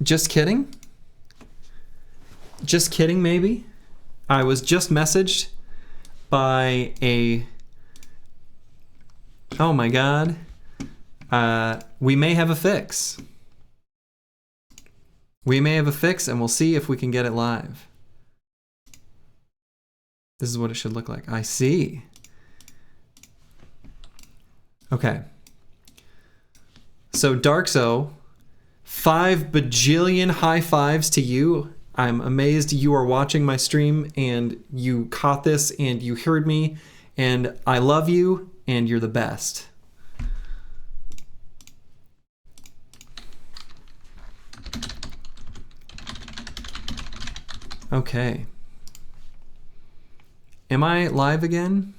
Just kidding? Just kidding, maybe? I was just messaged by a... Oh my god. We may have a fix. We may have a fix, and we'll see if we can get it live. This is what it should look like. I see. Okay. So Darkso, 5 bajillion high fives to you. I'm amazed you are watching my stream and you caught this and you heard me, and I love you and you're the best. Okay. Am I live again?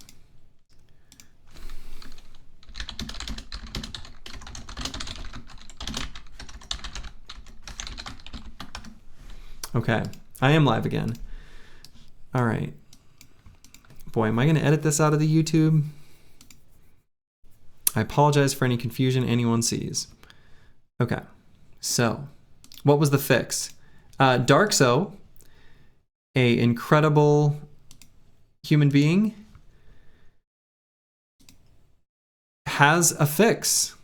Okay, I am live again. All right. Boy, am I going to edit this out of the YouTube? I apologize for any confusion anyone sees. Okay, so what was the fix? Darkso, a incredible human being, has a fix.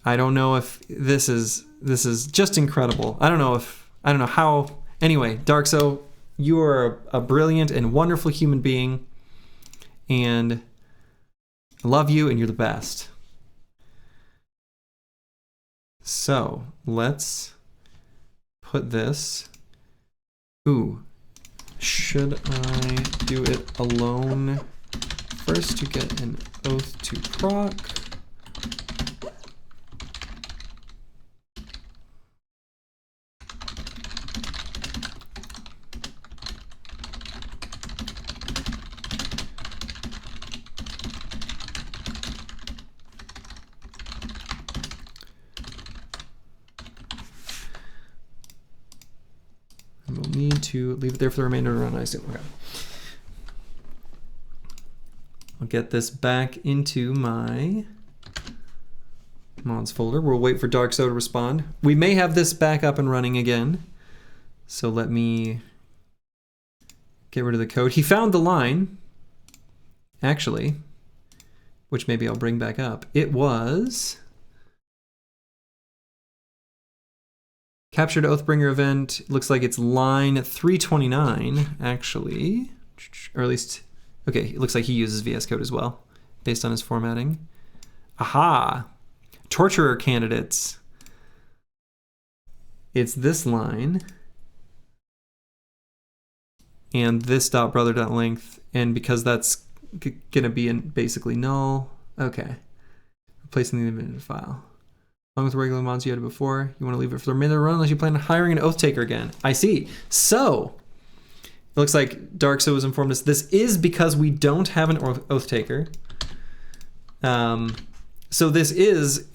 I don't know if this is just incredible. I don't know how. Anyway, Darkso, you are a brilliant and wonderful human being, and I love you, and you're the best. So let's put this. Ooh, should I do it alone first to get an oath to proc? We'll need to leave it there for the remainder of the run, I assume. Okay. I'll get this back into my mods folder. We'll wait for Darkso to respond. We may have this back up and running again. So let me get rid of the code. He found the line, actually, which maybe I'll bring back up. It was... Captured Oathbringer event. Looks like it's line 329, actually. Or at least, okay, it looks like he uses VS Code as well, based on his formatting. Aha! Torturer candidates. It's this line. And this dot brother dot length. And because that's gonna be in basically null. Okay. Replacing the invented file. Along with regular mods you had before, you want to leave it for the remainder of the run unless you plan on hiring an Oathtaker again. I see. So, it looks like Darkso has informed us this is because we don't have an Oathtaker. So this is,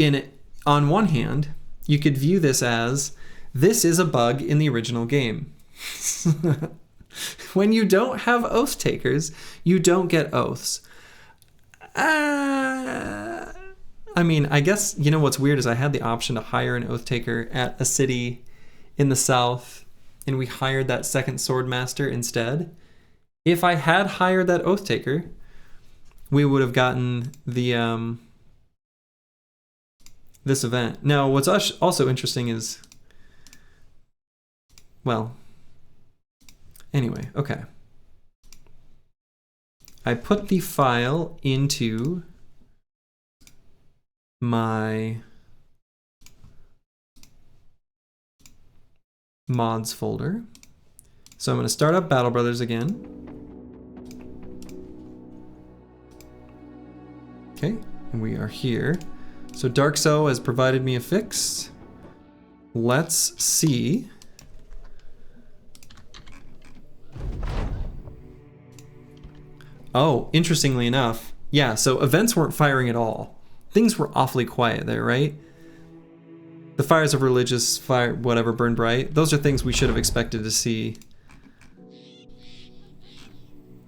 on one hand, you could view this as, this is a bug in the original game. When you don't have Oathtakers, you don't get oaths. I mean, I guess, you know what's weird is I had the option to hire an Oathtaker at a city in the south, and we hired that second Swordmaster instead. If I had hired that Oathtaker, we would have gotten the this event. Now, what's also interesting is, well, anyway, okay. I put the file into my mods folder. So I'm going to start up Battle Brothers again. Okay, and we are here. So Darkso has provided me a fix. Let's see. Oh, interestingly enough, yeah, so events weren't firing at all. Things were awfully quiet there, right? The fires of religious fire, whatever, burn bright. Those are things we should have expected to see.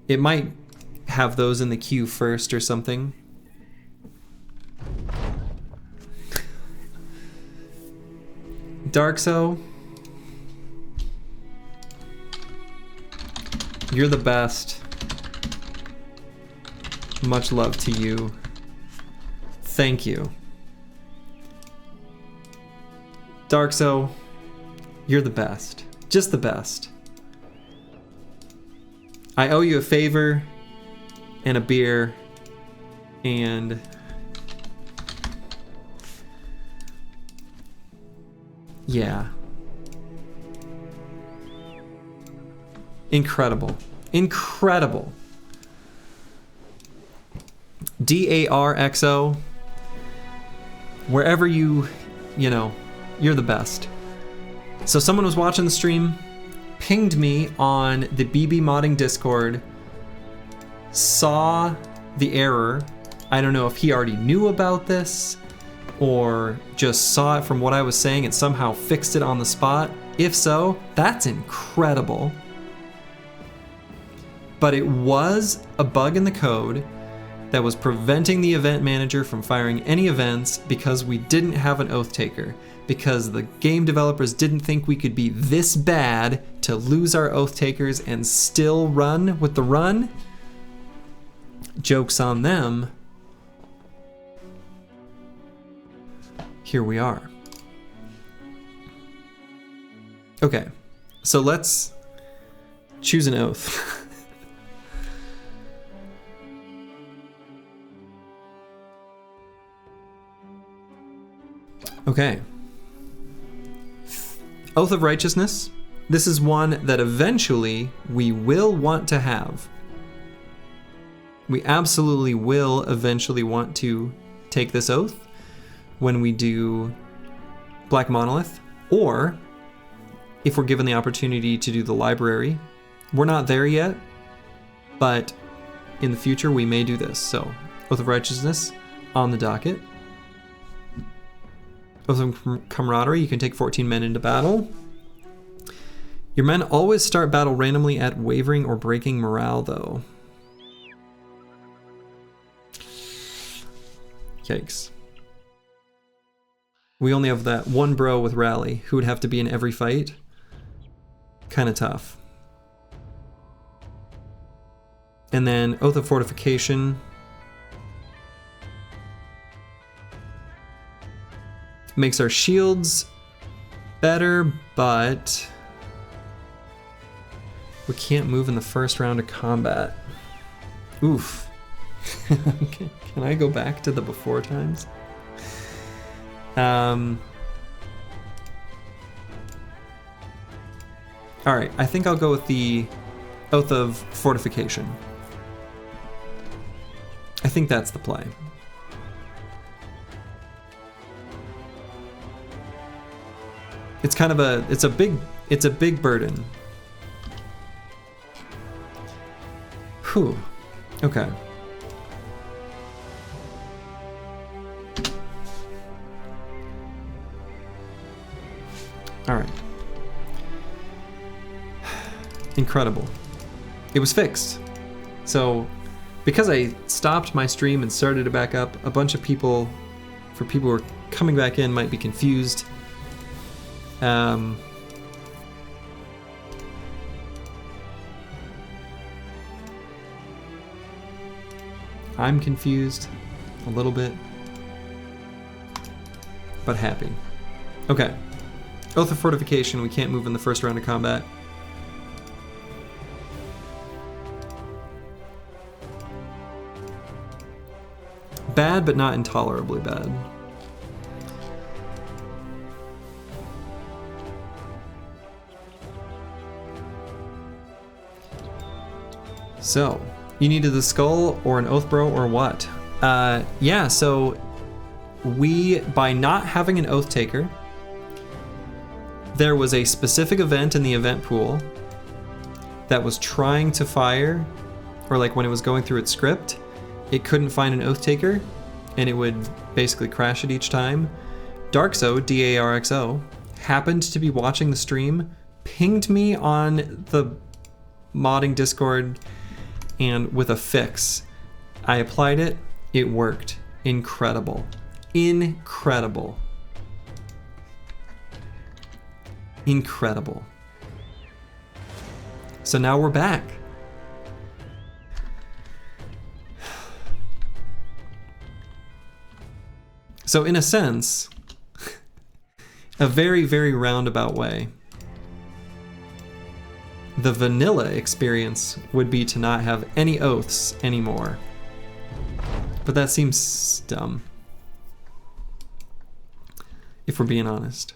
It might have those in the queue first or something. Darkso, you're the best. Much love to you. Thank you. Darkso, you're the best. Just the best. I owe you a favor and a beer and yeah. Incredible. Incredible. DARXO, wherever you know, you're the best. So someone was watching the stream, pinged me on the BB Modding Discord, saw the error. I don't know if he already knew about this or just saw it from what I was saying and somehow fixed it on the spot. If so, that's incredible. But it was a bug in the code that was preventing the event manager from firing any events because we didn't have an Oathtaker. Because the game developers didn't think we could be this bad to lose our Oathtakers and still run with the run. Joke's on them. Here we are. Okay, so let's choose an oath. Okay. Oath of Righteousness. This is one that eventually we will want to have. We absolutely will eventually want to take this oath when we do Black Monolith, or if we're given the opportunity to do the library. We're not there yet, but in the future we may do this. So, Oath of Righteousness on the docket. Oath of Camaraderie, you can take 14 men into battle. Your men always start battle randomly at wavering or breaking morale, though. Yikes. We only have that one bro with rally who would have to be in every fight. Kind of tough. And then Oath of Fortification. Makes our shields better, but we can't move in the first round of combat. Oof. Okay. Can I go back to the before times? Alright, I think I'll go with the Oath of Fortification. I think that's the play. It's kind of it's a big burden. Whew. Okay. All right. Incredible. It was fixed. So, because I stopped my stream and started it back up, a bunch of people, for people who are coming back in, might be confused. I'm confused a little bit, but happy. Okay. Oath of Fortification, we can't move in the first round of combat. Bad, but not intolerably bad. So, you needed the skull or an oath bro or what? Yeah, so we, by not having an oath taker, there was a specific event in the event pool that was trying to fire, or like when it was going through its script, it couldn't find an oath taker and it would basically crash it each time. Darkso, DARXO, happened to be watching the stream, pinged me on the modding Discord, and with a fix. I applied it, it worked. Incredible. Incredible. Incredible. So now we're back. So in a sense, a very, very roundabout way, the vanilla experience would be to not have any oaths anymore. But that seems dumb, if we're being honest.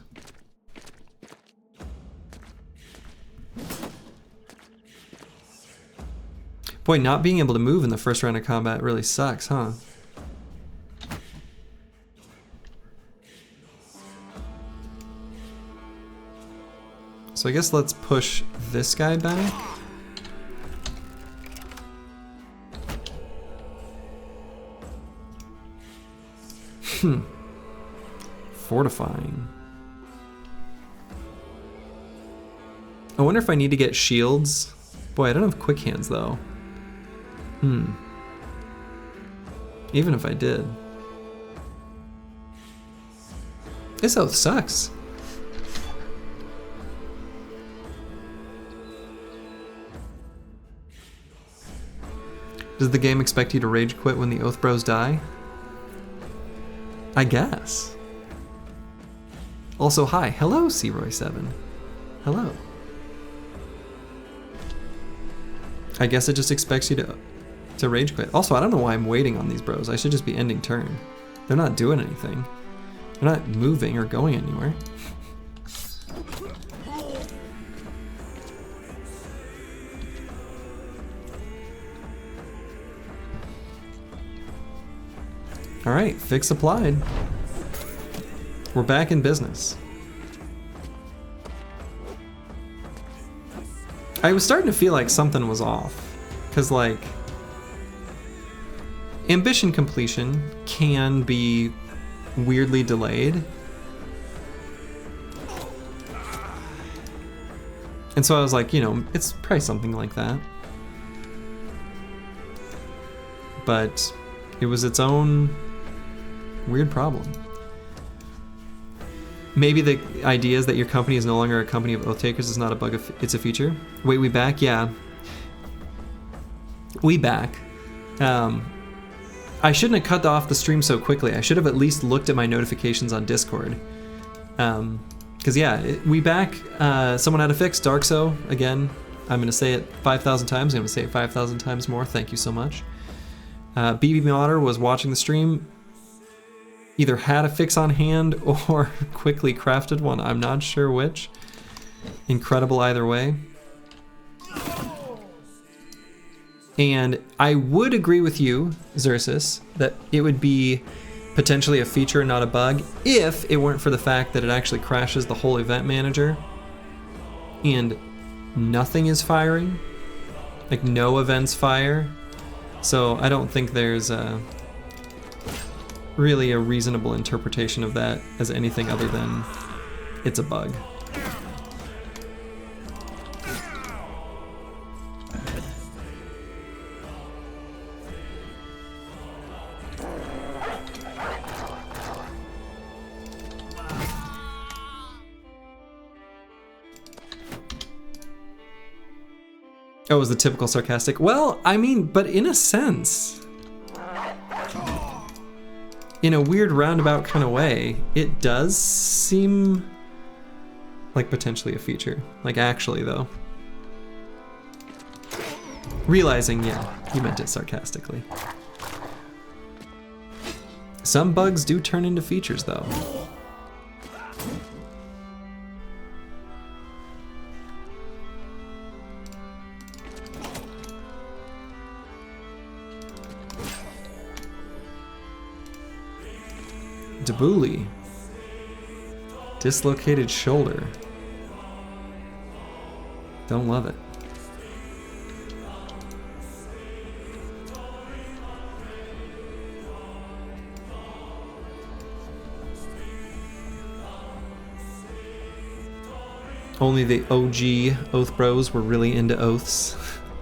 Boy, not being able to move in the first round of combat really sucks, huh? So I guess let's push this guy back. Fortifying. I wonder if I need to get shields. Boy, I don't have quick hands though. Even if I did. This oath sucks. Does the game expect you to rage quit when the Oath Bros die? I guess. Also, hi. Hello, Searoy7. Hello. I guess it just expects you to rage quit. Also, I don't know why I'm waiting on these bros. I should just be ending turn. They're not doing anything. They're not moving or going anywhere. All right, fix applied. We're back in business. I was starting to feel like something was off, because like ambition completion can be weirdly delayed. And so I was like, you know, it's probably something like that. But it was its own weird problem. Maybe the idea is that your company is no longer a company of Oathtakers is not a bug, it's a feature. Wait, we back? Yeah. We back. I shouldn't have cut off the stream so quickly. I should have at least looked at my notifications on Discord. Because yeah, we back. Someone had a fix, Darkso, again. I'm gonna say it 5,000 times. I'm gonna say it 5,000 times more. Thank you so much. BB Modder was watching the stream. Either had a fix on hand or quickly crafted one. I'm not sure which. Incredible either way. And I would agree with you, Xerxes, that it would be potentially a feature, not a bug, if it weren't for the fact that it actually crashes the whole event manager and nothing is firing. Like no events fire. So I don't think there's really a reasonable interpretation of that as anything other than it's a bug. Oh, it was the typical sarcastic. Well, I mean, but in a sense, in a weird roundabout kind of way, it does seem like potentially a feature. Like actually though. Realizing, yeah, you meant it sarcastically. Some bugs do turn into features though. Debuli. Dislocated shoulder. Don't love it. Only the OG Oath Bros were really into oaths.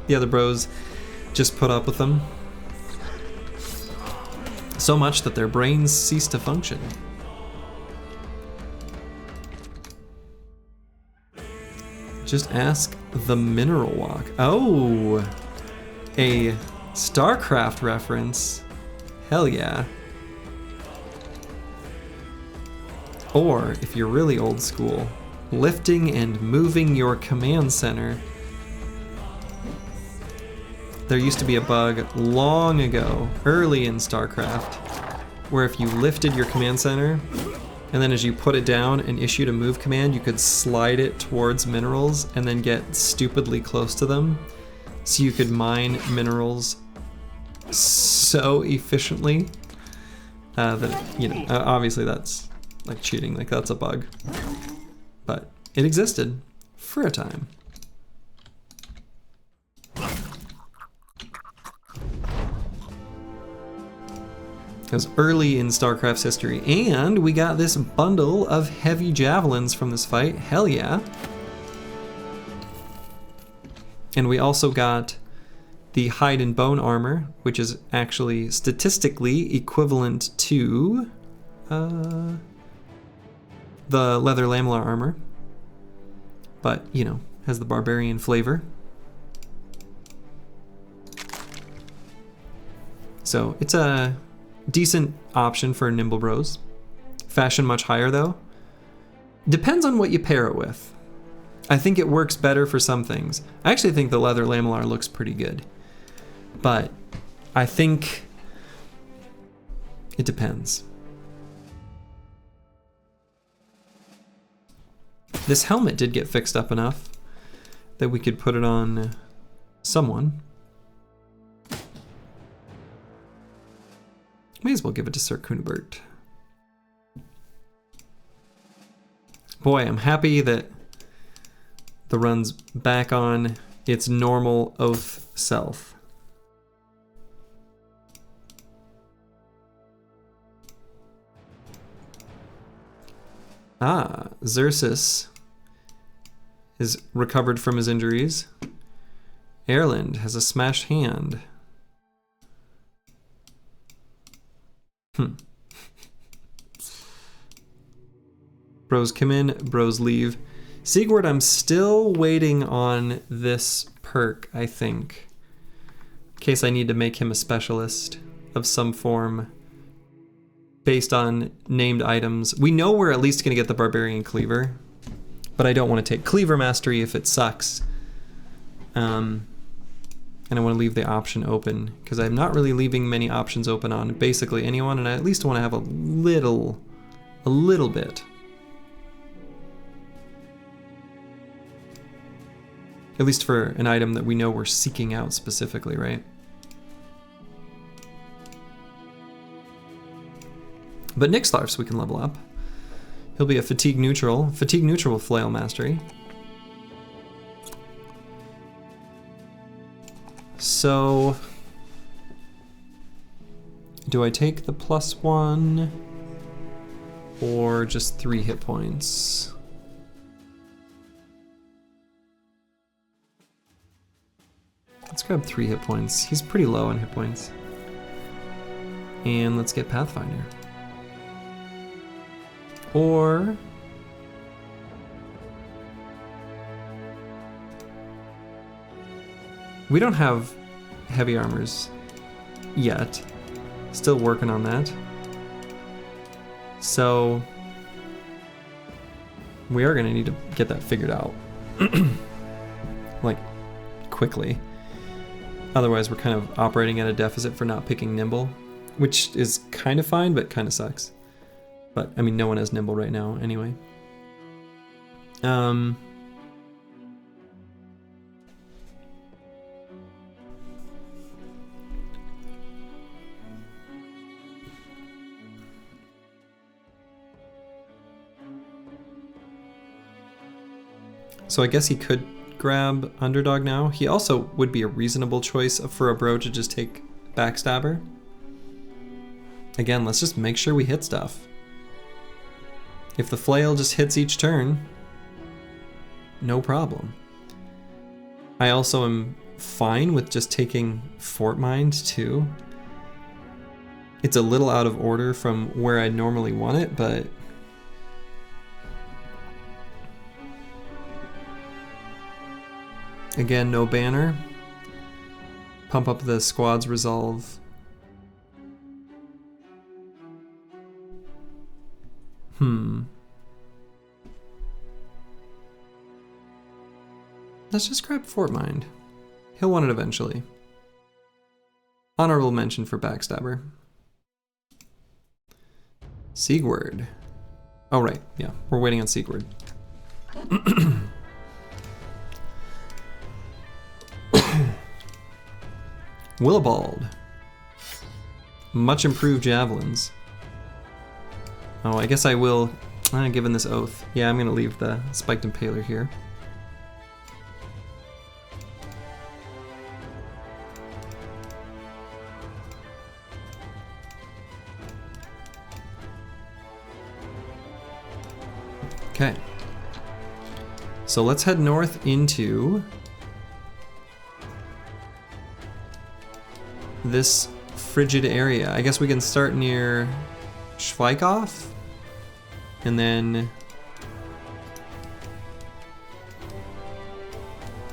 The other bros just put up with them. So much that their brains cease to function. Just ask the Mineral Walk. Oh, a StarCraft reference. Hell yeah. Or, if you're really old school, lifting and moving your command center. There used to be a bug long ago, early in StarCraft, where if you lifted your command center, and then as you put it down and issued a move command, you could slide it towards minerals and then get stupidly close to them. So you could mine minerals so efficiently that, you know, obviously that's like cheating, like that's a bug. But it existed for a time. It was early in StarCraft's history, and we got this bundle of heavy javelins from this fight. Hell yeah. And we also got the hide and bone armor, which is actually statistically equivalent to the leather lamellar armor, but, you know, has the barbarian flavor. So it's a decent option for nimble bros. Fashion much higher though. Depends on what you pair it with. I think it works better for some things. I actually think the leather lamellar looks pretty good, but I think it depends. This helmet did get fixed up enough that we could put it on someone. May as well give it to Sir Kunibert. Boy, I'm happy that the run's back on its normal oath self. Ah, Xerxes is recovered from his injuries. Erland has a smashed hand. Bros come in, bros leave. Sigurd, I'm still waiting on this perk, I think. In case I need to make him a specialist of some form based on named items. We know we're at least going to get the Barbarian Cleaver, but I don't want to take Cleaver Mastery if it sucks. And I want to leave the option open, because I'm not really leaving many options open on basically anyone, and I at least want to have a little bit. At least for an item that we know we're seeking out specifically, right? But Nixlarfs we can level up. He'll be a fatigue neutral with flail mastery. So, do I take the +1 or just 3 hit points? Let's grab 3 hit points. He's pretty low on hit points. And let's get Pathfinder. Or we don't have heavy armors yet. Still working on that. So we are gonna need to get that figured out. Like, quickly. Otherwise we're kind of operating at a deficit for not picking Nimble, which is kind of fine, but kind of sucks. But, I mean, no one has Nimble right now, anyway. So I guess he could grab Underdog now. He also would be a reasonable choice for a bro to just take Backstabber. Again, let's just make sure we hit stuff. If the flail just hits each turn, no problem. I also am fine with just taking Fort Mind too. It's a little out of order from where I'd normally want it, but Again, no banner. Pump up the squad's resolve. Let's just grab Fort Mind. He'll want it eventually. Honorable mention for Backstabber. Siegward. Oh, right. Yeah, we're waiting on Siegward. Willibald. Much improved javelins. Oh, I guess I will, given this oath. Yeah, I'm going to leave the spiked impaler here. Okay. So let's head north into this frigid area. I guess we can start near Schweikhoff and then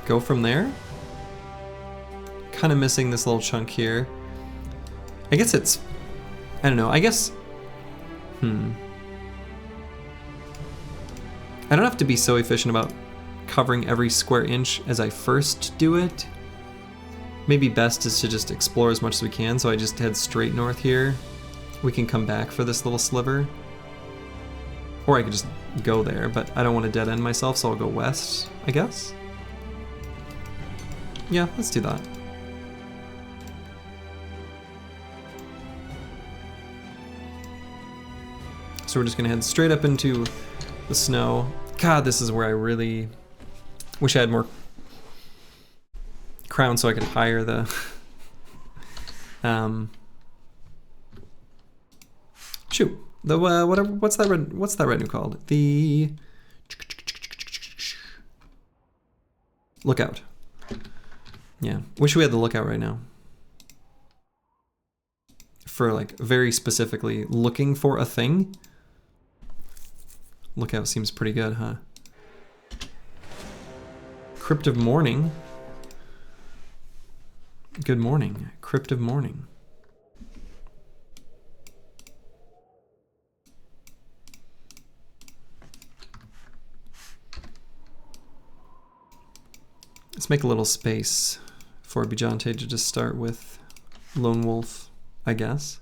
go from there. Kind of missing this little chunk here. I guess it's, I don't know, I guess, I don't have to be so efficient about covering every square inch as I first do it. Maybe best is to just explore as much as we can, so I just head straight north here. We can come back for this little sliver. Or I could just go there, but I don't want to dead end myself, so I'll go west, I guess? Yeah, let's do that. So we're just gonna head straight up into the snow. God, this is where I really wish I had more crown so I could hire the shoot, the whatever, what's that retinue called? The lookout. Yeah, wish we had the lookout right now for like very specifically looking for a thing. Lookout seems pretty good, huh? Crypt of Morning. Good morning. Crypt of Morning. Let's make a little space for Bijante to just start with Lone Wolf, I guess.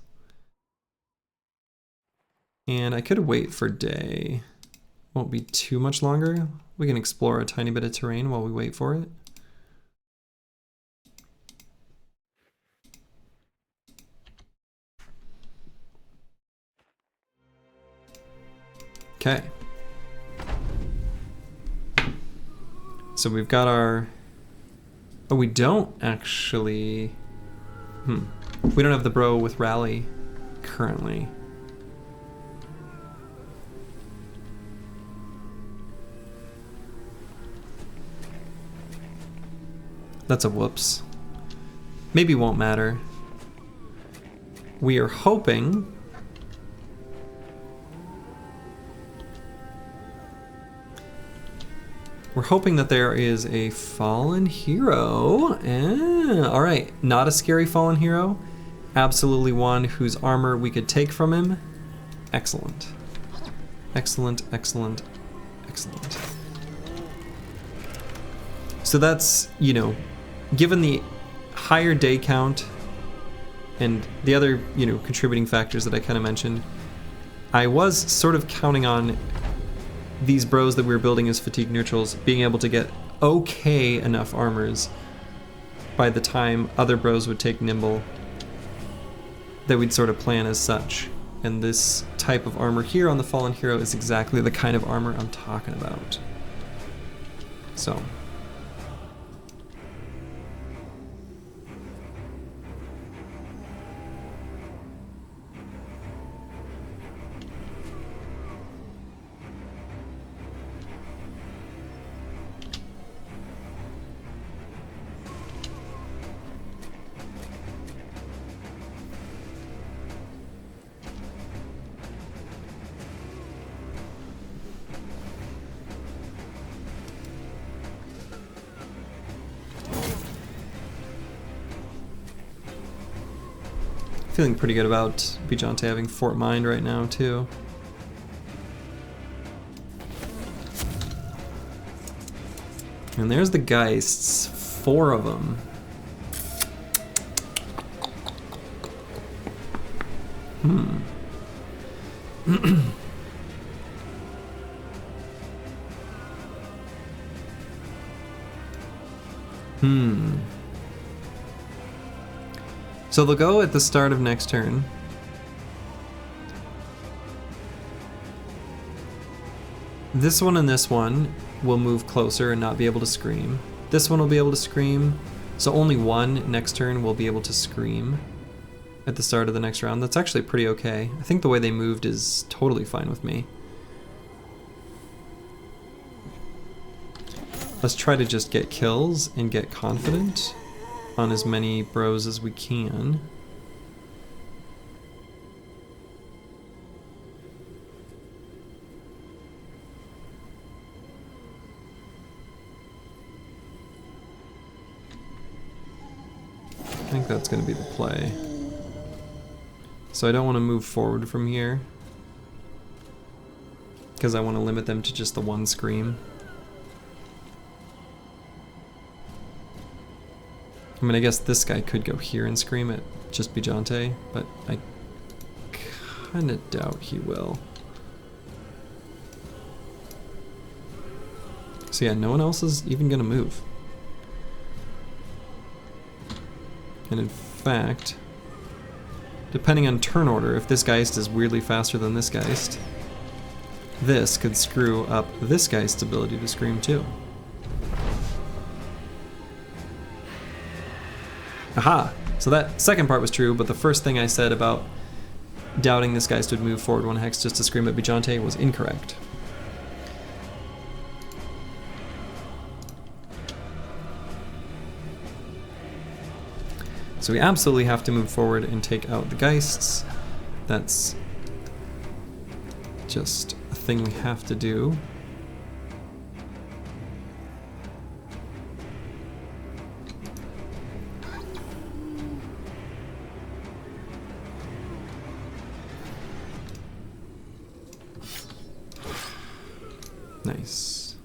And I could wait for day. Won't be too much longer. We can explore a tiny bit of terrain while we wait for it. Okay. So we've got our... Oh, we don't actually... We don't have the bro with rally currently. That's a whoops. Maybe won't matter. We are hoping... We're hoping that there is a fallen hero. All right, not a scary fallen hero. Absolutely one whose armor we could take from him. Excellent. Excellent, excellent, excellent. So that's, you know, given the higher day count and the other, you know, contributing factors that I kind of mentioned, I was sort of counting on these bros that we were building as fatigue neutrals being able to get okay enough armors by the time other bros would take nimble, that we'd sort of plan as such. And this type of armor here on the fallen hero is exactly the kind of armor I'm talking about. So Feeling pretty good about Bijante having Fort Mind right now, too. And there's the Geists. 4 of them. So they'll go at the start of next turn. This one and this one will move closer and not be able to scream. This one will be able to scream. So only one next turn will be able to scream at the start of the next round. That's actually pretty okay. I think the way they moved is totally fine with me. Let's try to just get kills and get confident on as many bros as we can. I think that's going to be the play. So I don't want to move forward from here because I want to limit them to just the one scream. I mean, I guess this guy could go here and scream at just Bijante, but I kind of doubt he will. So yeah, no one else is even going to move. And in fact, depending on turn order, if this Geist is weirdly faster than this Geist, this could screw up this Geist's ability to scream too. Aha! So that second part was true, but the first thing I said about doubting this Geist would move forward 1 hex just to scream at Bijante was incorrect. So we absolutely have to move forward and take out the Geists. That's just a thing we have to do. Nice.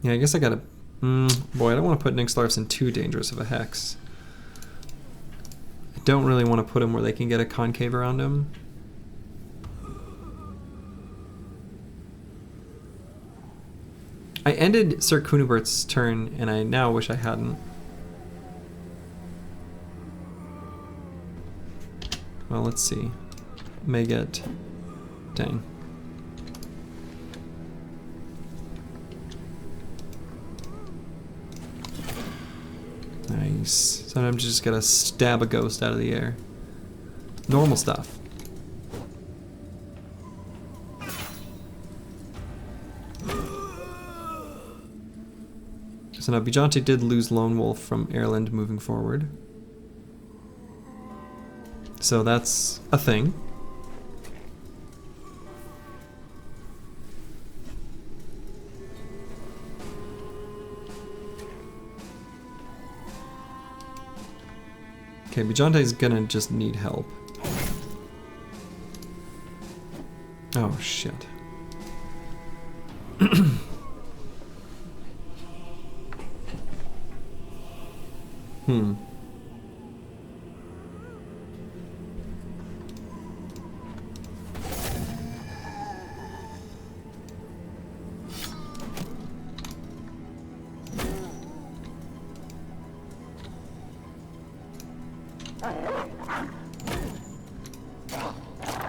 Yeah, I guess I gotta... boy, I don't want to put Nixlarfs in too dangerous of a hex. I don't really want to put them where they can get a concave around them. I ended Sir Kunubert's turn, and I now wish I hadn't. Well, let's see. May get... Dang. Nice. Sometimes you just gotta stab a ghost out of the air. Normal stuff. So now Bijante did lose Lone Wolf from Erland moving forward. So that's a thing. Okay, Bijante's gonna just need help. Oh, shit.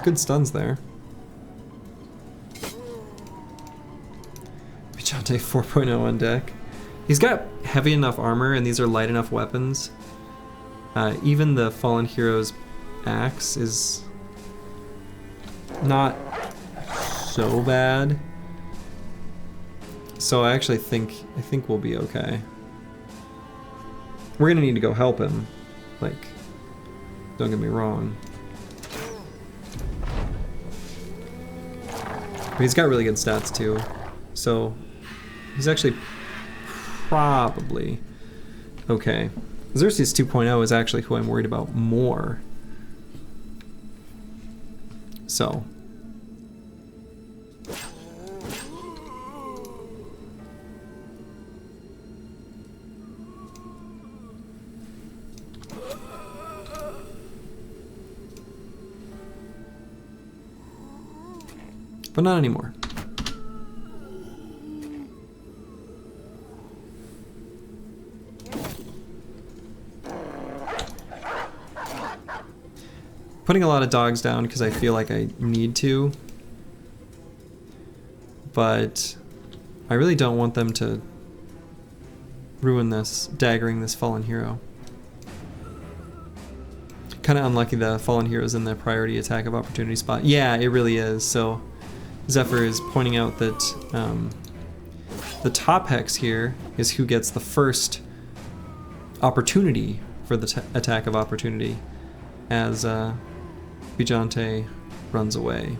Good stuns there. Bijante 4.0 on deck. He's got heavy enough armor and these are light enough weapons. Even the Fallen Hero's axe is not so bad. So I actually think we'll be okay. We're gonna need to go help him. Like, Don't get me wrong. But he's got really good stats too. So he's actually probably okay. Xerxes 2.0 is actually who I'm worried about more. So. But not anymore. Putting a lot of dogs down because I feel like I need to, but I really don't want them to ruin this, daggering this fallen hero. Kind of unlucky the fallen hero's in the priority attack of opportunity spot. Yeah, it really is. So Zephyr is pointing out that the top hex here is who gets the first opportunity for the attack of opportunity as Bijante runs away.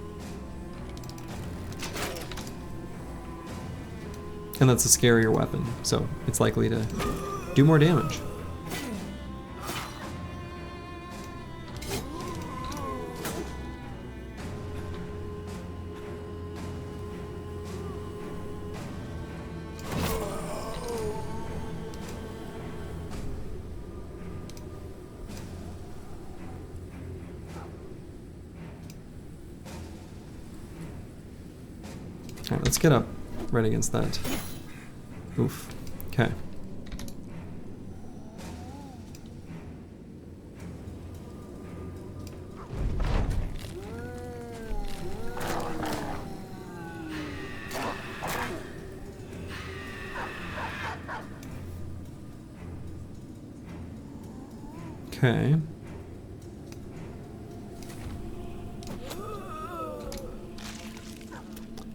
And that's a scarier weapon, so it's likely to do more damage. Alright, let's get up right against that. Oof. Okay. Okay.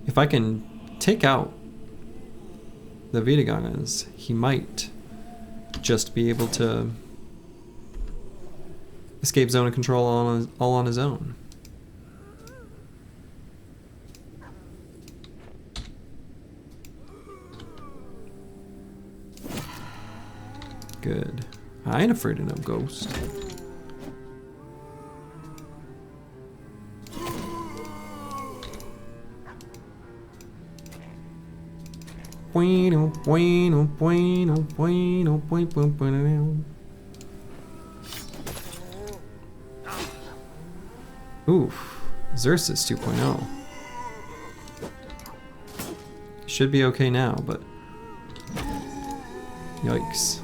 If I can take out the wiedergangers, he might just be able to escape zone of control all on his own. Good. I ain't afraid of no ghost. Oof, Xerxes 2.0. Should be okay now, but yikes.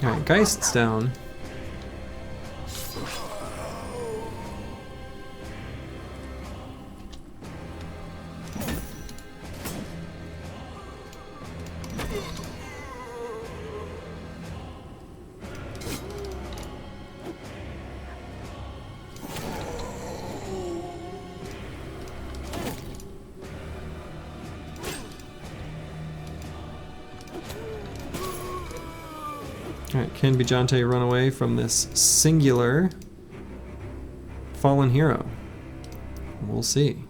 Alright, Geist's down. Alright, can Bijante run away from this singular fallen hero? We'll see.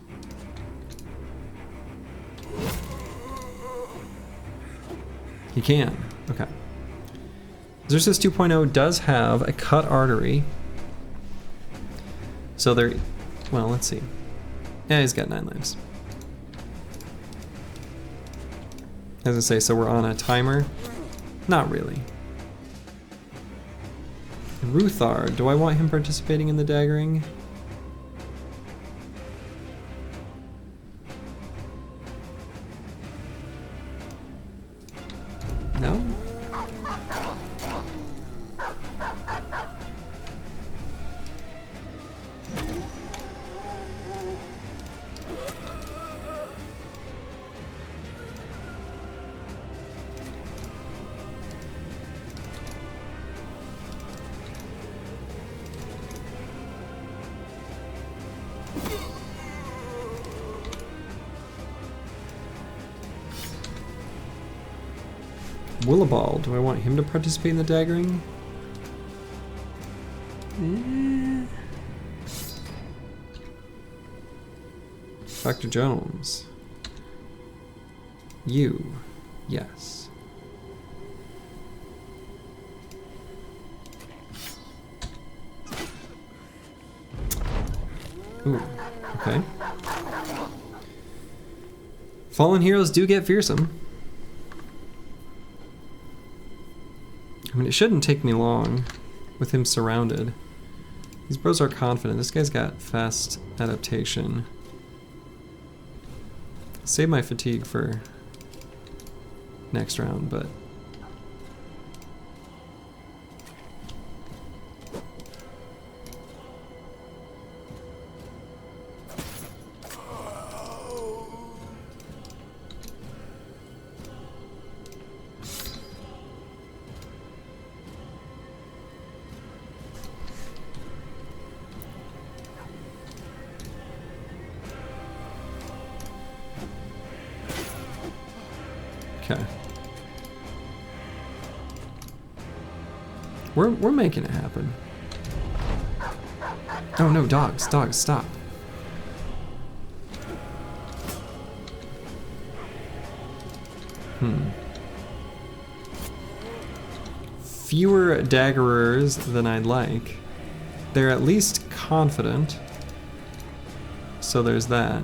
He can. Okay. Xerxes 2.0 does have a cut artery. So there... Well, let's see. Yeah, he's got 9 lives. As I say, so we're on a timer? Not really. Ruthar, do I want him participating in the daggering? No? Willibald, do I want him to participate in the daggering? Dr. Jones. You. Yes. Ooh, okay. Fallen heroes do get fearsome. I mean, it shouldn't take me long with him surrounded. These bros are confident. This guy's got fast adaptation. Save my fatigue for next round, but... Okay. We're making it happen. Oh no, dogs, stop. Fewer daggerers than I'd like. They're at least confident. So there's that.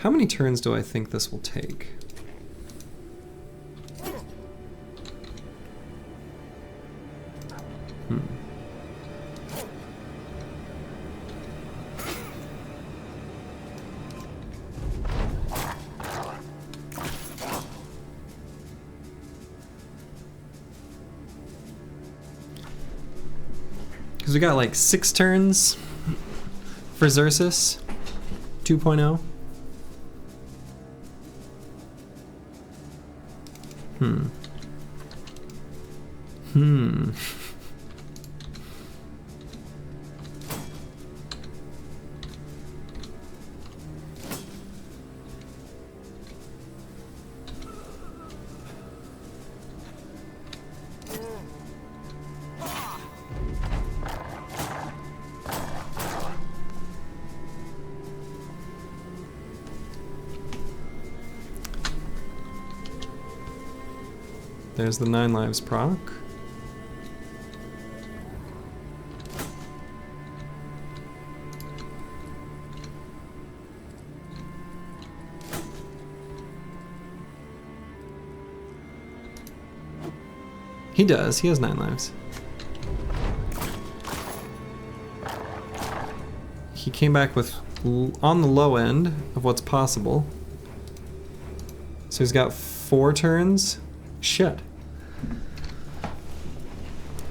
How many turns do I think this will take? Because we got like 6 turns for Xerxes 2.0. There's the 9 lives proc. He does, he has 9 lives. He came back with on the low end of what's possible. So he's got 4 turns. Shit.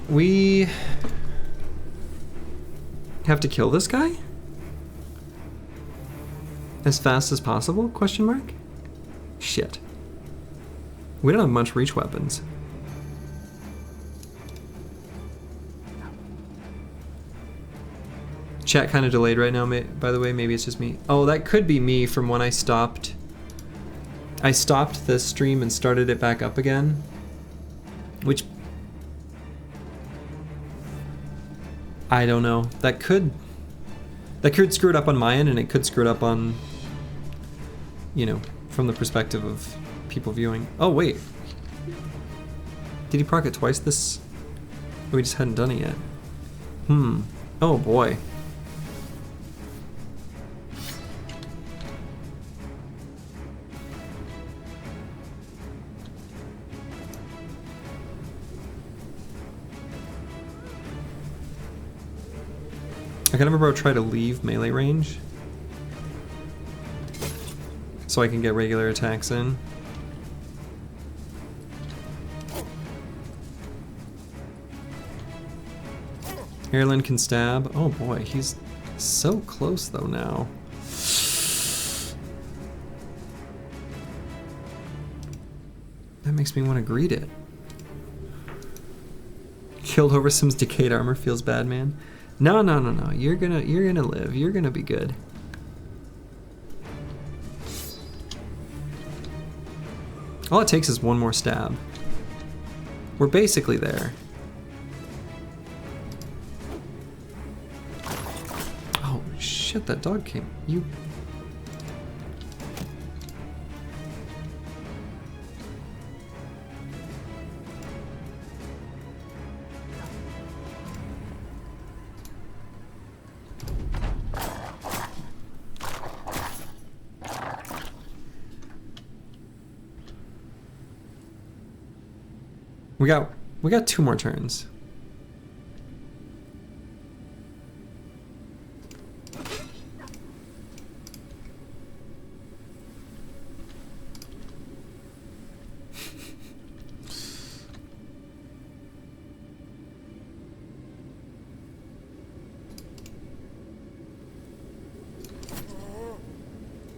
We have to kill this guy? As fast as possible? Question mark? Shit. We don't have much reach weapons. Chat kind of delayed right now, by the way. Maybe it's just me. Oh, that could be me from when I stopped. I stopped the stream and started it back up again. Which... I don't know. That could screw it up on my end, and it could screw it up on, you know, from the perspective of people viewing. Oh, wait. Did he proc it twice this... We just hadn't done it yet. Oh, boy. I can have a bro try to leave melee range so I can get regular attacks in. Erlen can stab. Oh boy, he's so close though now. That makes me want to greet it. Killed over some decayed armor feels bad, man. No. You're gonna live. You're gonna be good. All it takes is one more stab. We're basically there. Oh shit, that dog came. You. We got 2 more turns.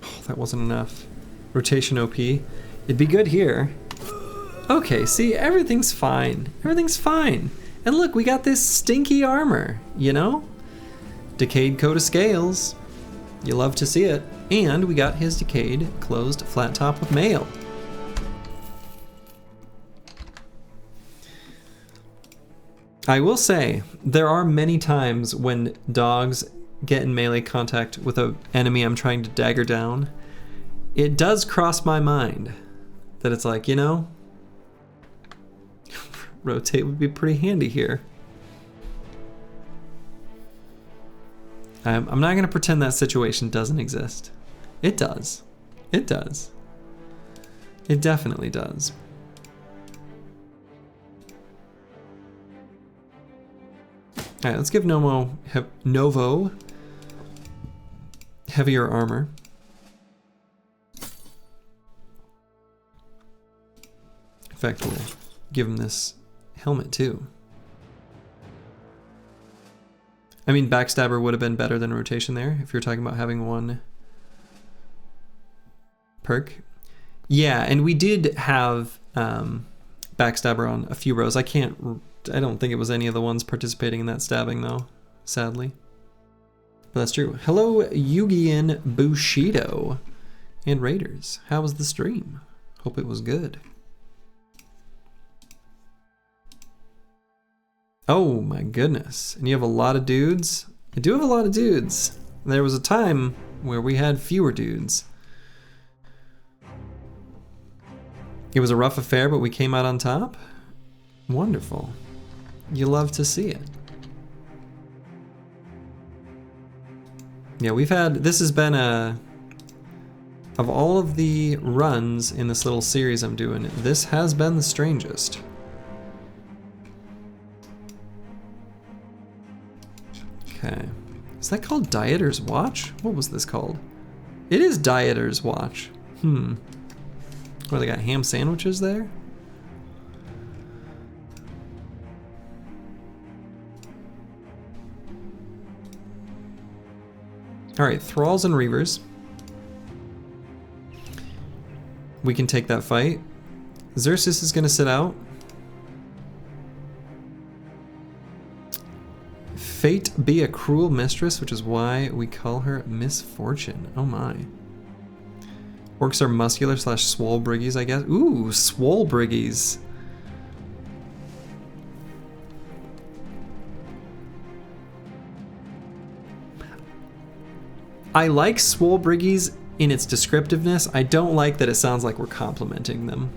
Oh, that wasn't enough. Rotation OP. It'd be good here. Okay, see, everything's fine. Everything's fine. And look, we got this stinky armor, you know? Decayed coat of scales. You love to see it. And we got his decayed closed flat top with mail. I will say, there are many times when dogs get in melee contact with an enemy I'm trying to dagger down. It does cross my mind that it's like, you know, rotate would be pretty handy here. I'm not going to pretend that situation doesn't exist. It does. It does. It definitely does. Alright, let's give Novo heavier armor. In fact, we'll give him this helmet too. I mean, Backstabber would have been better than Rotation there if you're talking about having one perk. Yeah, and we did have Backstabber on a few rows. I don't think it was any of the ones participating in that stabbing though, sadly. But that's true. Hello, Yugian Bushido and Raiders. How was the stream? Hope it was good. Oh my goodness. And you have a lot of dudes? I do have a lot of dudes. There was a time where we had fewer dudes. It was a rough affair, but we came out on top? Wonderful. You love to see it. Yeah, this has been of all of the runs in this little series I'm doing, this has been the strangest. Okay. Is that called Dieter's Watch? What was this called? It is Dieter's Watch. What, they got ham sandwiches there? Alright, Thralls and Reavers. We can take that fight. Xerxes is gonna sit out. Fate be a cruel mistress, which is why we call her Misfortune. Oh my. Orcs are muscular / swole briggies, I guess. Ooh, swole briggies. I like swole briggies in its descriptiveness. I don't like that it sounds like we're complimenting them.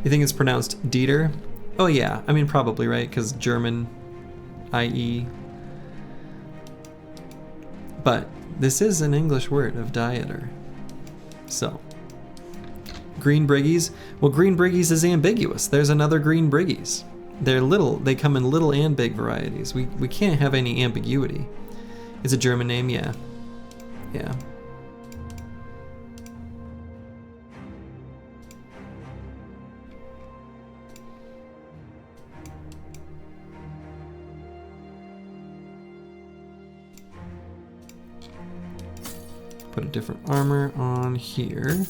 You think it's pronounced Dieter? Oh yeah, I mean probably, right? Because German, i.e. But this is an English word of Dieter. So, green briggies. Well, green briggies is ambiguous. There's another green briggies. They're little. They come in little and big varieties. We can't have any ambiguity. It's a German name, yeah. Yeah. Put a different armor on here.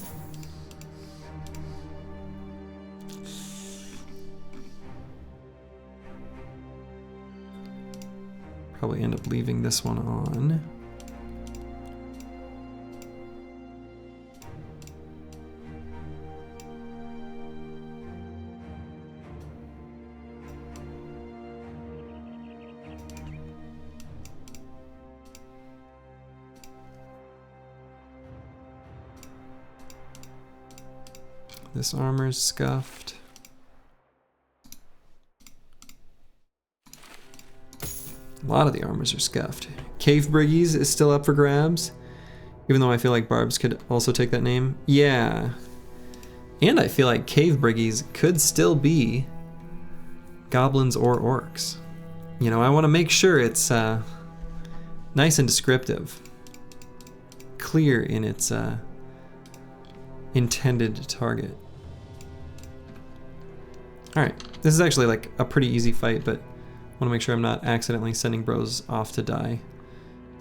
Probably end up leaving this one on. This armor's scuffed. A lot of the armors are scuffed. Cave Briggies is still up for grabs, even though I feel like Barbs could also take that name. Yeah. And I feel like Cave Briggies could still be goblins or orcs. You know, I want to make sure it's nice and descriptive. Clear in its intended target. Alright, this is actually like a pretty easy fight, but I want to make sure I'm not accidentally sending bros off to die.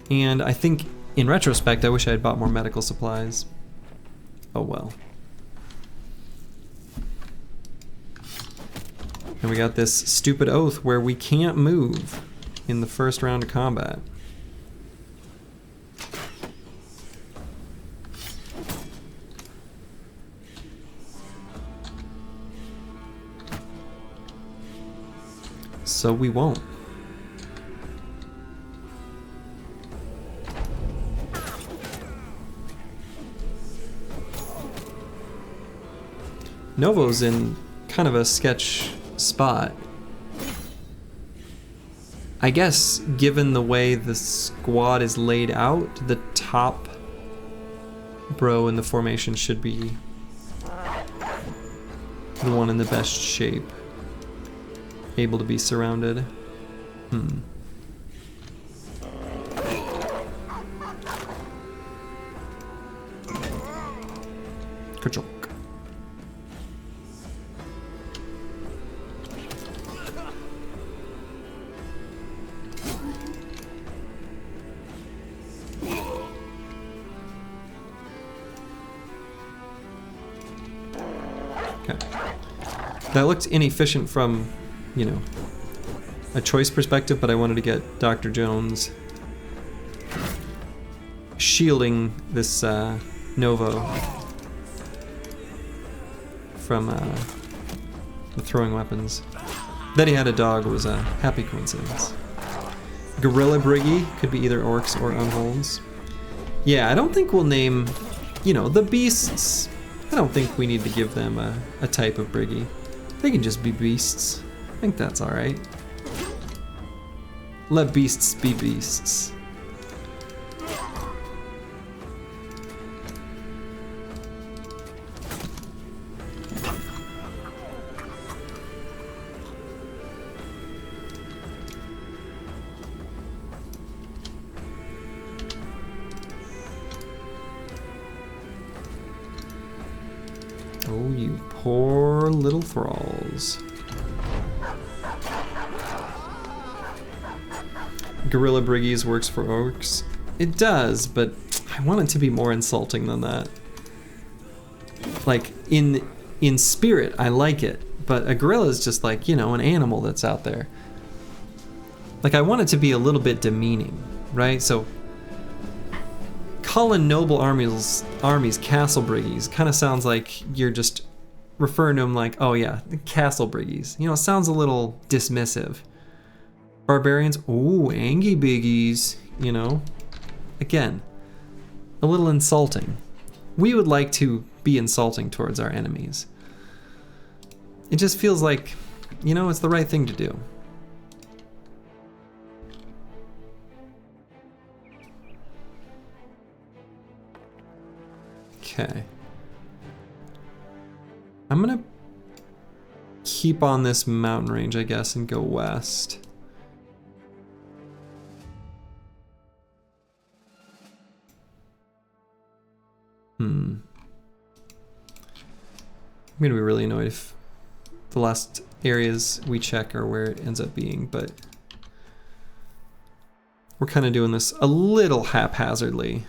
And I think, in retrospect, I wish I had bought more medical supplies. Oh well. And we got this stupid oath where we can't move in the first round of combat. So we won't. Novo's in kind of a sketch spot. I guess given the way the squad is laid out, the top bro in the formation should be the one in the best shape. Able to be surrounded. Ka-chonk. Okay. That looked inefficient from, you know, a choice perspective, but I wanted to get Dr. Jones shielding this Novo from the throwing weapons. That he had a dog was a happy coincidence. Gorilla Briggy could be either orcs or unholds. Yeah, I don't think we'll name, you know, the beasts. I don't think we need to give them a type of Briggy. They can just be beasts. I think that's alright. Let beasts be beasts. Oh, you poor little thralls. Gorilla Briggies works for orcs. It does, but I want it to be more insulting than that. Like, in spirit, I like it, but a gorilla is just like, you know, an animal that's out there. Like, I want it to be a little bit demeaning, right? So, calling noble armies castle briggies kind of sounds like you're just referring to them like, oh yeah, the castle briggies. You know, it sounds a little dismissive. Barbarians, ooh, angy biggies, you know. Again, a little insulting. We would like to be insulting towards our enemies. It just feels like, you know, it's the right thing to do. Okay. I'm gonna keep on this mountain range, I guess, and go west. I'm gonna be really annoyed if the last areas we check are where it ends up being, but we're kind of doing this a little haphazardly.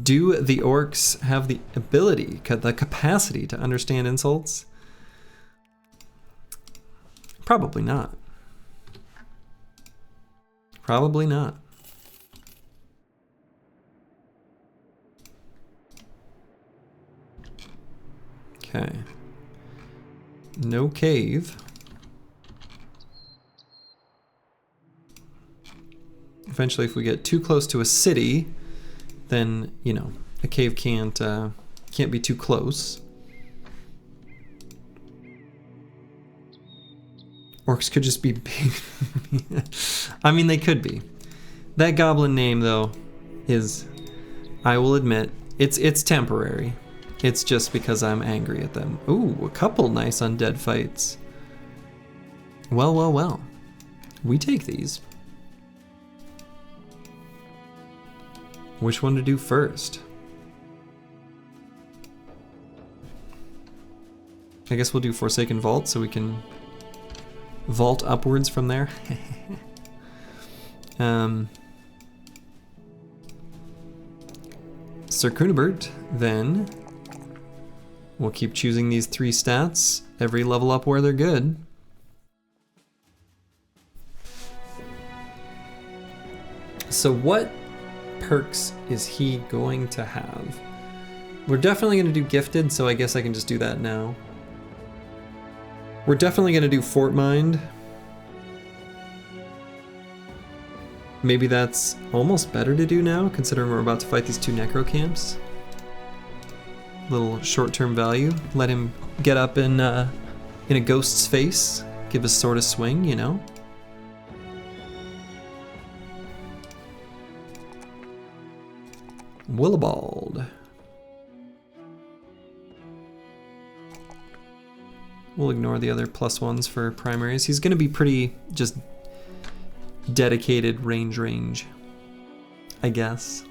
Do the orcs have the ability, the capacity to understand insults? Probably not. Probably not. Okay. No cave. Eventually, if we get too close to a city, then, you know, a cave can't be too close. Orcs could just be big. I mean, they could be. That goblin name, though, is, I will admit, it's temporary. It's just because I'm angry at them. Ooh, a couple nice undead fights. Well, well, well. We take these. Which one to do first? I guess we'll do Forsaken Vault so we can vault upwards from there. Sir Kunibert, then we'll keep choosing these 3 stats every level up where they're good. So what perks is he going to have? We're definitely going to do Gifted, so I guess I can just do that now. We're definitely going to do Fort Mind. Maybe that's almost better to do now, considering we're about to fight these 2 necro camps. Little short-term value. Let him get up in a ghost's face, give his sword a swing, you know? Willibald. We'll ignore the other +1s for primaries. He's going to be pretty just dedicated range, I guess.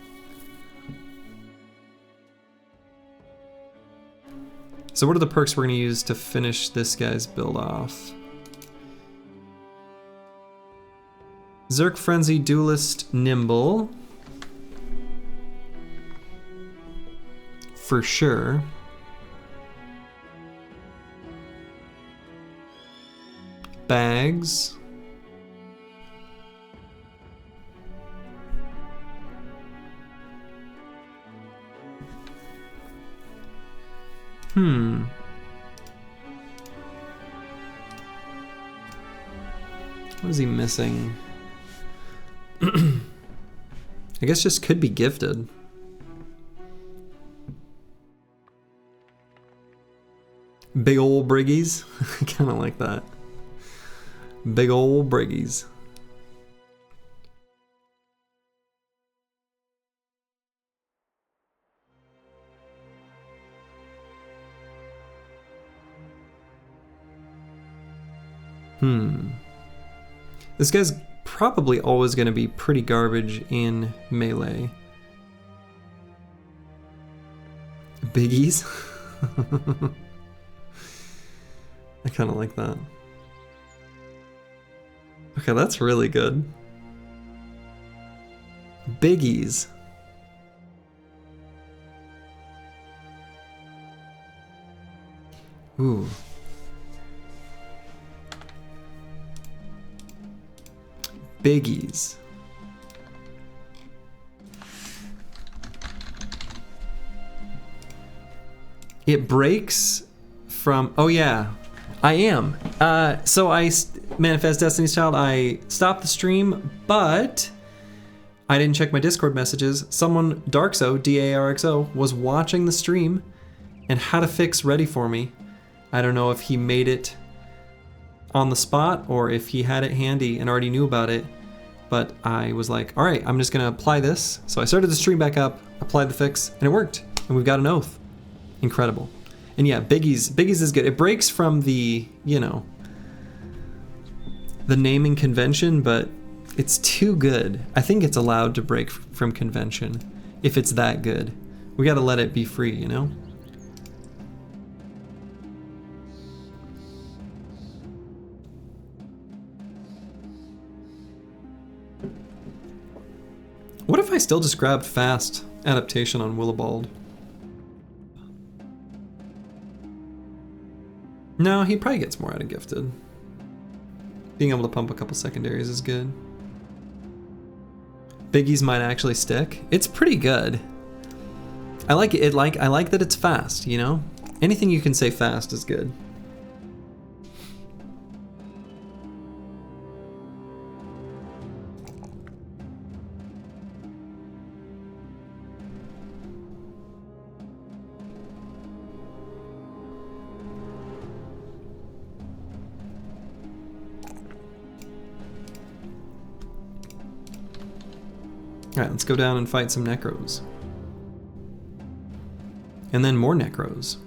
So what are the perks we're going to use to finish this guy's build off? Zerk Frenzy, Duelist, Nimble. For sure. Bags. What is he missing? I guess just could be Gifted. Big ol' briggies. I kind of like that. Big ol' briggies. This guy's probably always going to be pretty garbage in melee. Biggies? I kind of like that. Okay, that's really good. Biggies. Ooh. Biggies. It breaks from, oh yeah, I am. So I Manifest Destiny's Child, I stopped the stream, but I didn't check my Discord messages. Someone, Darxo, D-A-R-X-O, was watching the stream and had a fix ready for me. I don't know if he made it on the spot or if he had it handy and already knew about it, but I was like, all right, I'm just gonna apply this. So I started the stream back up, applied the fix, and it worked. And we've got an oath. Incredible. And yeah, Biggies is good. It breaks from the, you know, the naming convention, but it's too good. I think it's allowed to break from convention if it's that good. We gotta let it be free, you know? What if I still just grabbed fast adaptation on Willibald. No, he probably gets more out of Gifted. Being able to pump a couple secondaries is good. Biggies might actually stick. It's pretty good. I like it. I like that it's fast, you know? Anything you can say fast is good. Alright, let's go down and fight some Necros. And then more Necros.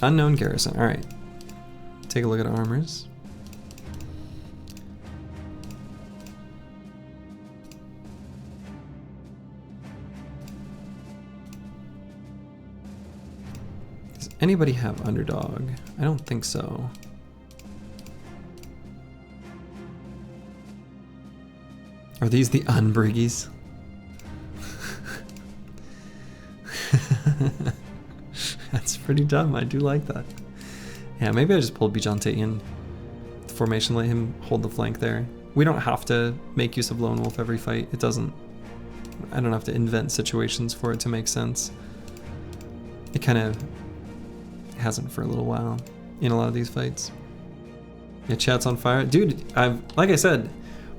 Unknown garrison, alright. Take a look at armors. Does anybody have underdog? I don't think so. Are these the unbriggies? That's pretty dumb. I do like that. Yeah, maybe I just pulled Bijante in formation, let him hold the flank there. We don't have to make use of Lone Wolf every fight. It doesn't. I don't have to invent situations for it to make sense. It kind of hasn't for a little while in a lot of these fights. Yeah, chat's on fire. Dude, like I said,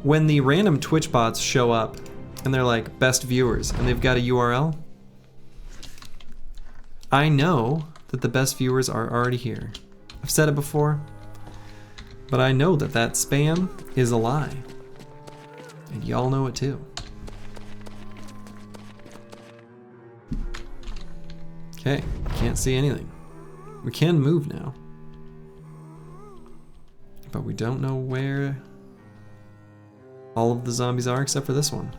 when the random Twitch bots show up and they're like best viewers and they've got a URL, I know that the best viewers are already here. I've said it before, but I know that that spam is a lie. And y'all know it too. Okay, can't see anything. We can move now, but we don't know where all of the zombies are except for this one.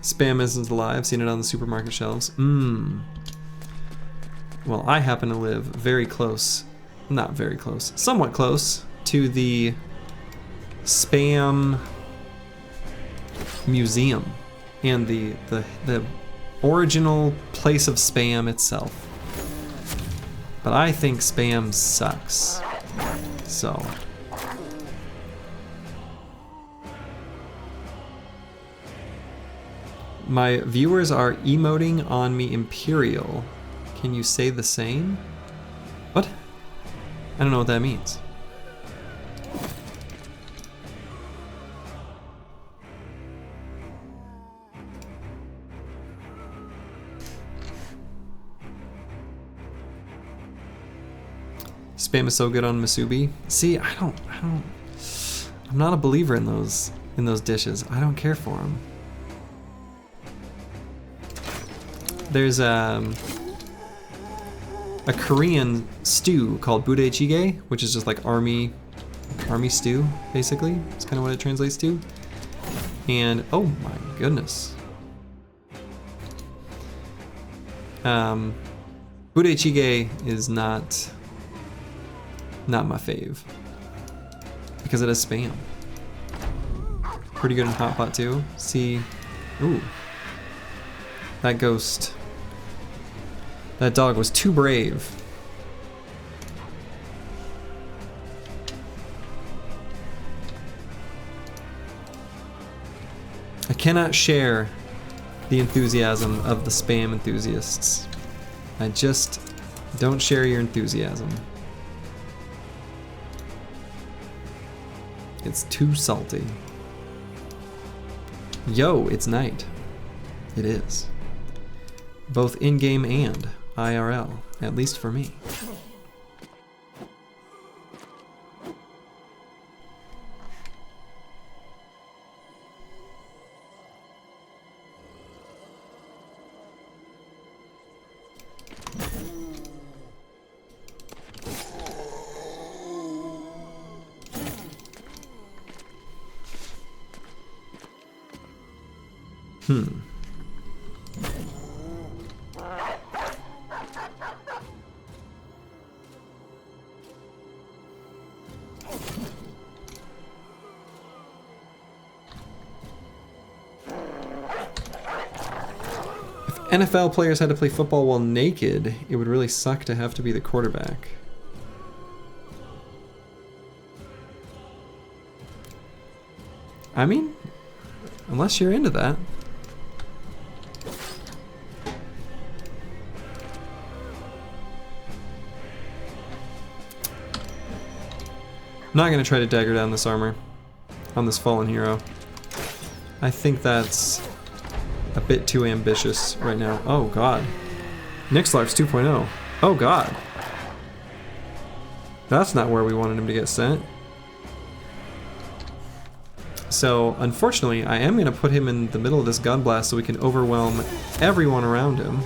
Spam isn't a lie. I've seen it on the supermarket shelves. Well, I happen to live very close, not very close, somewhat close to the spam museum and the original place of spam itself. But I think spam sucks. So. My viewers are emoting on me Imperial. Can you say the same? What? I don't know what that means. Spam is so good on Masubi. See, I'm not a believer in those dishes. I don't care for them. There's a Korean stew called budae-jjigae, which is just like army stew, basically. It's kind of what it translates to. And oh my goodness. Budae-jjigae is not my fave because it has spam. Pretty good in hot pot too. See, ooh, that ghost. That dog was too brave. I cannot share the enthusiasm of the spam enthusiasts. I just don't share your enthusiasm. It's too salty. Yo, it's night. It is. Both in-game and IRL, at least for me. NFL players had to play football while naked. It would really suck to have to be the quarterback. I mean, unless you're into that. I'm not going to try to dagger down this armor on this fallen hero. I think that's a bit too ambitious right now. Oh god. Nixlarf's 2.0. Oh god. That's not where we wanted him to get sent. So, unfortunately, I am going to put him in the middle of this gun blast so we can overwhelm everyone around him.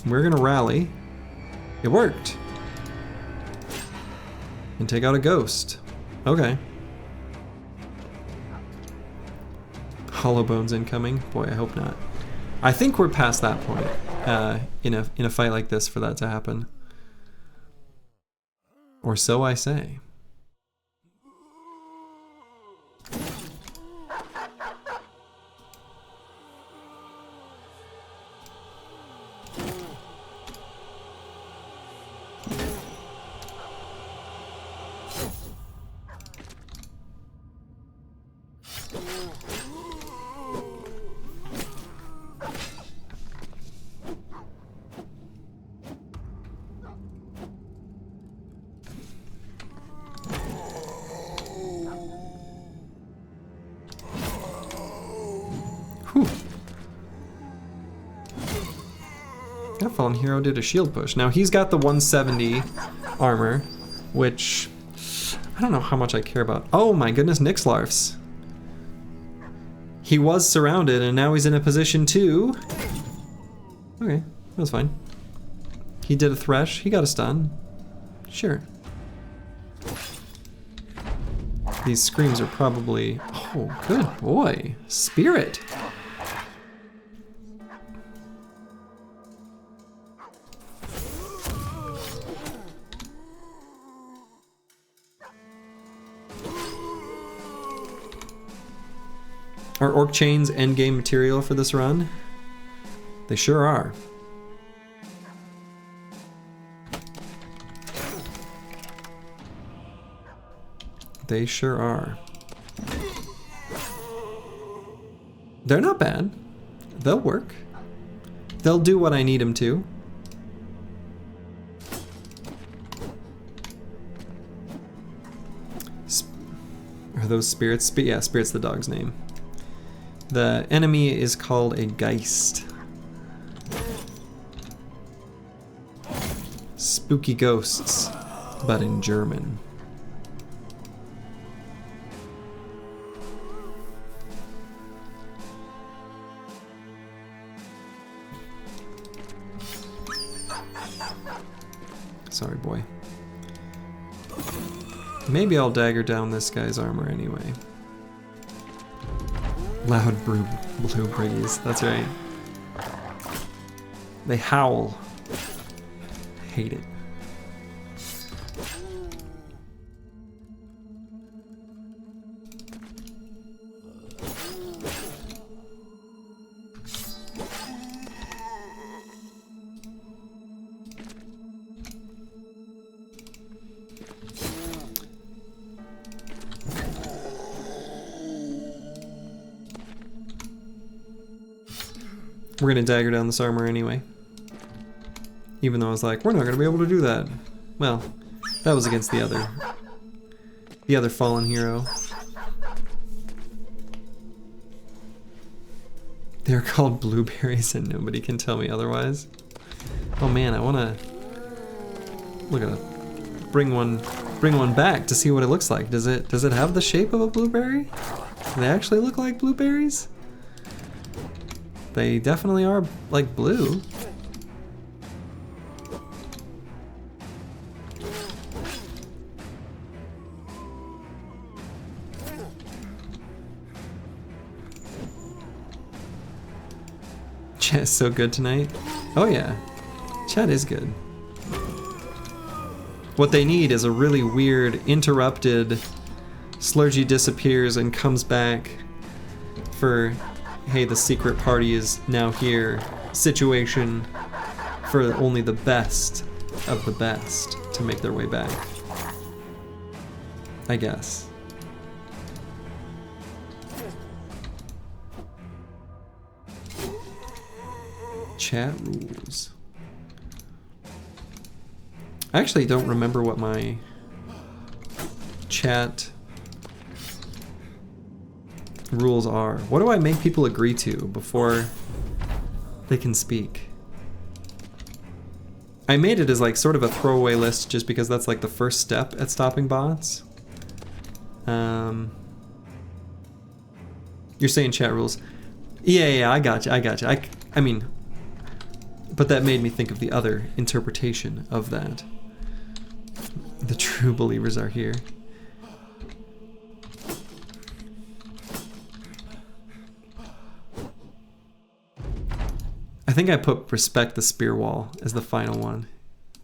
We're going to rally. It worked. And take out a ghost. Okay. Hollow bones incoming. Boy, I hope not. I think we're past that point in a fight like this for that to happen. Or so I say. Whew. That fallen hero did a shield push. Now he's got the 170 armor, which I don't know how much I care about. Oh my goodness, Nixlarfs. He was surrounded and now he's in a position to... Okay, that's fine. He did a thresh, he got a stun. Sure. These screams are probably... Oh, good boy. Spirit. Are orc chains endgame material for this run? They sure are. They sure are. They're not bad. They'll work. They'll do what I need them to. Are those spirits? Yeah, Spirit's the dog's name. The enemy is called a Geist. Spooky ghosts, but in German. Sorry, boy. Maybe I'll dagger down this guy's armor anyway. Loud blue breeze, that's right. They howl. Hate it. We're gonna dagger down this armor anyway. Even though I was like, we're not gonna be able to do that. Well, that was against the other fallen hero. They're called blueberries and nobody can tell me otherwise. Oh man, I wanna look at it. Bring one back to see what it looks like. Does it have the shape of a blueberry? Do they actually look like blueberries? They definitely are, like, blue. Chat's so good tonight. Oh yeah, chat is good. What they need is a really weird, interrupted, Slurgy disappears and comes back for hey, the secret party is now here situation for only the best of the best to make their way back. I guess. Chat rules. I actually don't remember what my chat rules are. What do I make people agree to before they can speak? I made it as like sort of a throwaway list just because that's like the first step at stopping bots. You're saying chat rules. Yeah, I got you. I mean, but that made me think of the other interpretation of that. The true believers are here. I think I put respect the spear wall as the final one.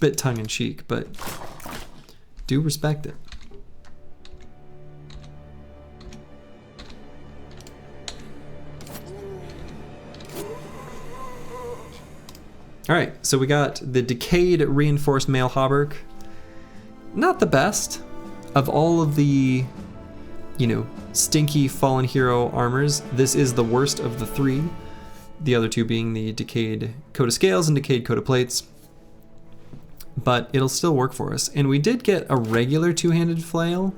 Bit tongue-in-cheek, but do respect it. Alright, so we got the decayed reinforced mail hauberk. Not the best of all of the, you know, stinky fallen hero armors. This is the worst of the three. The other two being the decayed coat of scales and decayed coat of plates. But it'll still work for us. And we did get a regular two-handed flail.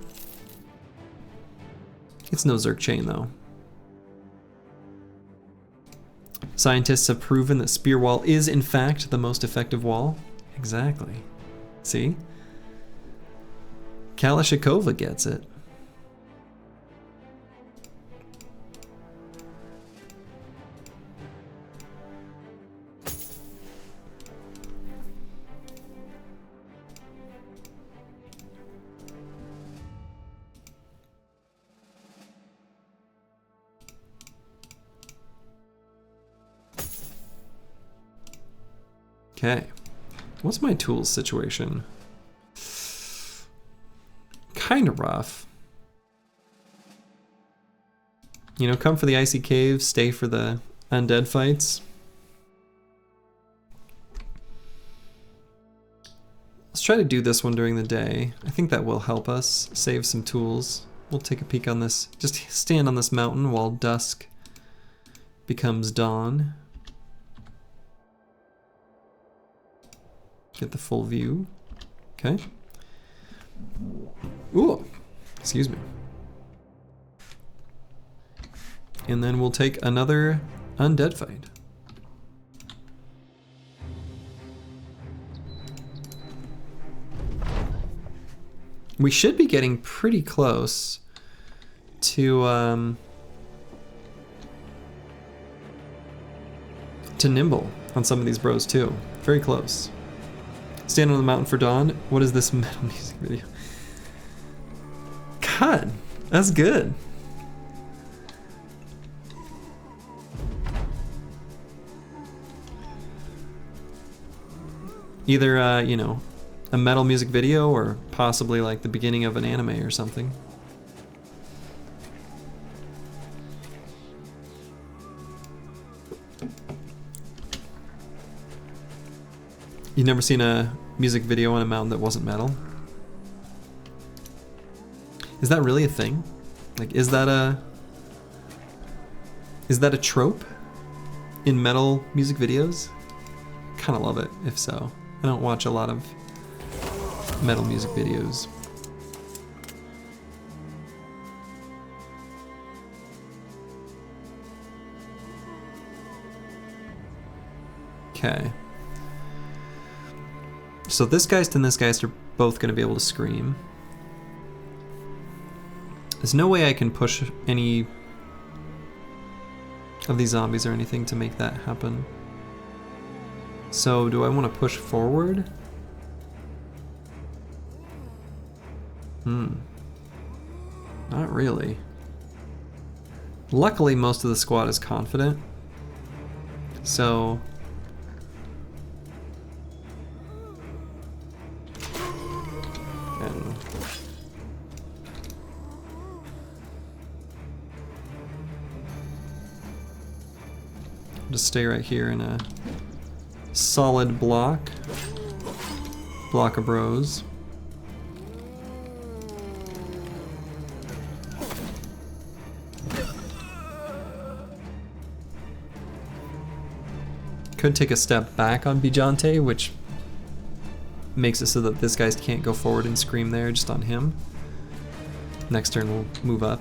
It's no Zerk chain though. Scientists have proven that spear wall is in fact the most effective wall. Exactly. See? Kalashnikova gets it. Okay, what's my tools situation? Kind of rough. You know, come for the icy cave, stay for the undead fights. Let's try to do this one during the day. I think that will help us save some tools. We'll take a peek on this. Just stand on this mountain while dusk becomes dawn. Get the full view. Okay. Ooh, excuse me. And then we'll take another undead fight. We should be getting pretty close to Nimble on some of these bros too. Very close. Stand on the mountain for dawn. What is this metal music video? God, that's good. Either, you know, a metal music video or possibly like the beginning of an anime or something. You've never seen a music video on a mountain that wasn't metal? Is that really a thing? Like, is that a trope in metal music videos? Kind of love it, if so. I don't watch a lot of metal music videos. Okay. So this geist and this geist are both going to be able to scream. There's no way I can push any of these zombies or anything to make that happen. So do I want to push forward? Not really. Luckily, most of the squad is confident. So just stay right here in a solid block of bros. Could take a step back on Bijante, which makes it so that this guy can't go forward and scream there, just on him. Next turn we'll move up.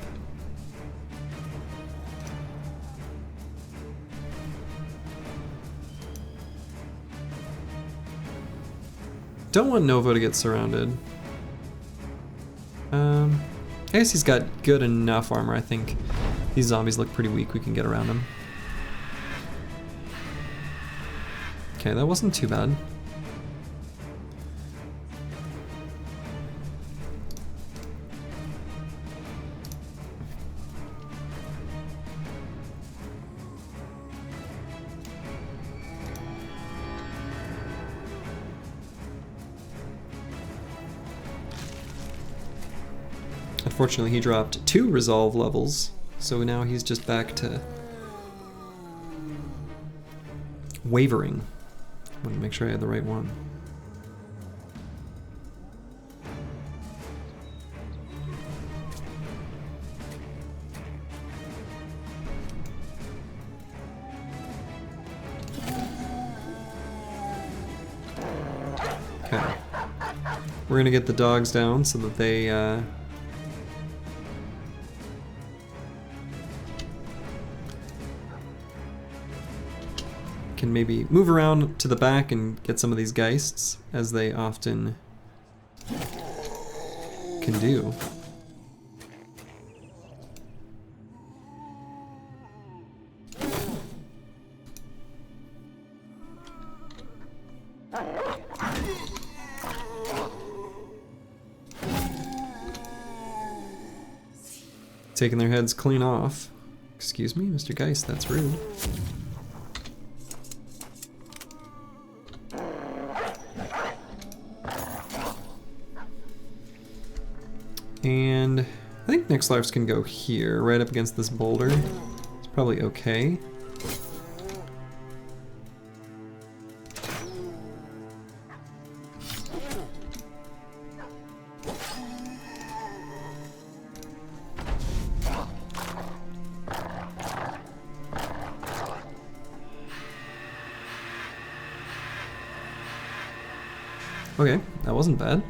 Don't want Novo to get surrounded. I guess he's got good enough armor. I think these zombies look pretty weak. We can get around them. Okay, that wasn't too bad. Unfortunately, he dropped 2 resolve levels, so now he's just back to wavering. I want to make sure I had the right one. Okay. We're gonna get the dogs down so that they can maybe move around to the back and get some of these geists, as they often can do. Taking their heads clean off. Excuse me, Mr. Geist, that's rude. And I think Nixlarfs can go here, right up against this boulder. It's probably okay. Okay, that wasn't bad.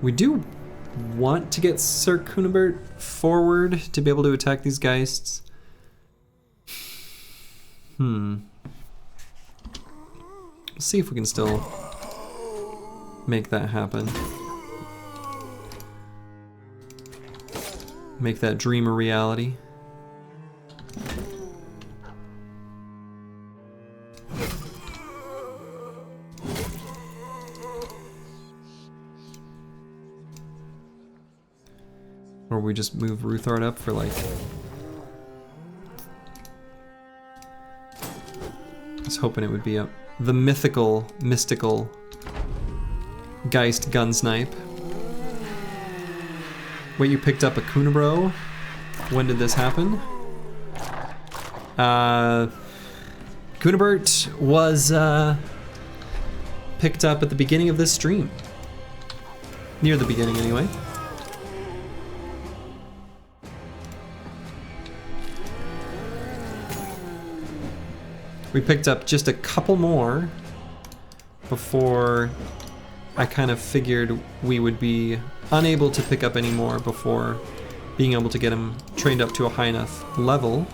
We do want to get Sir Kunibert forward to be able to attack these geists. Let's see if we can still make that happen. Make that dream a reality. Or we just move Ruthard up for like... I was hoping it would be up. The mystical Geist gun snipe. Wait, you picked up a Kunibro? When did this happen? Kunibert was picked up at the beginning of this stream. Near the beginning anyway. We picked up just a couple more before I kind of figured we would be unable to pick up any more before being able to get him trained up to a high enough level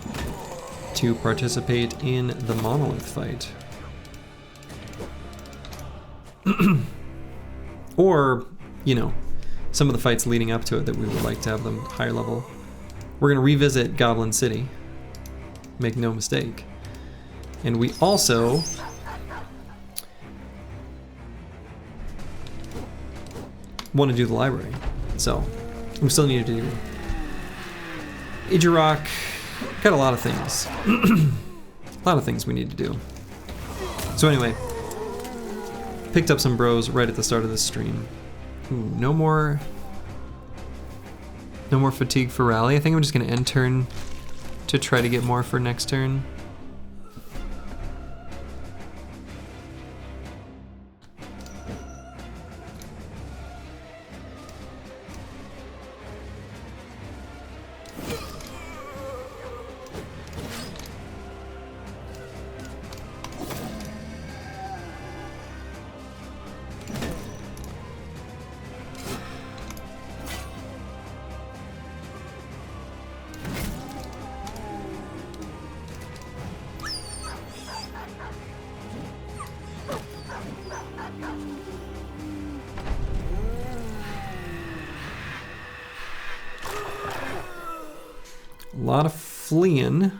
to participate in the Monolith fight. Or, you know, some of the fights leading up to it that we would like to have them higher level we're going to revisit Goblin City. Make no mistake. And we also want to do the library. So we still need to do Idjarok. Got a lot of things. A lot of things we need to do. So anyway, picked up some bros right at the start of this stream. Ooh, no more fatigue for rally. I think I'm just gonna end turn to try to get more for next turn. A lot of fleeing.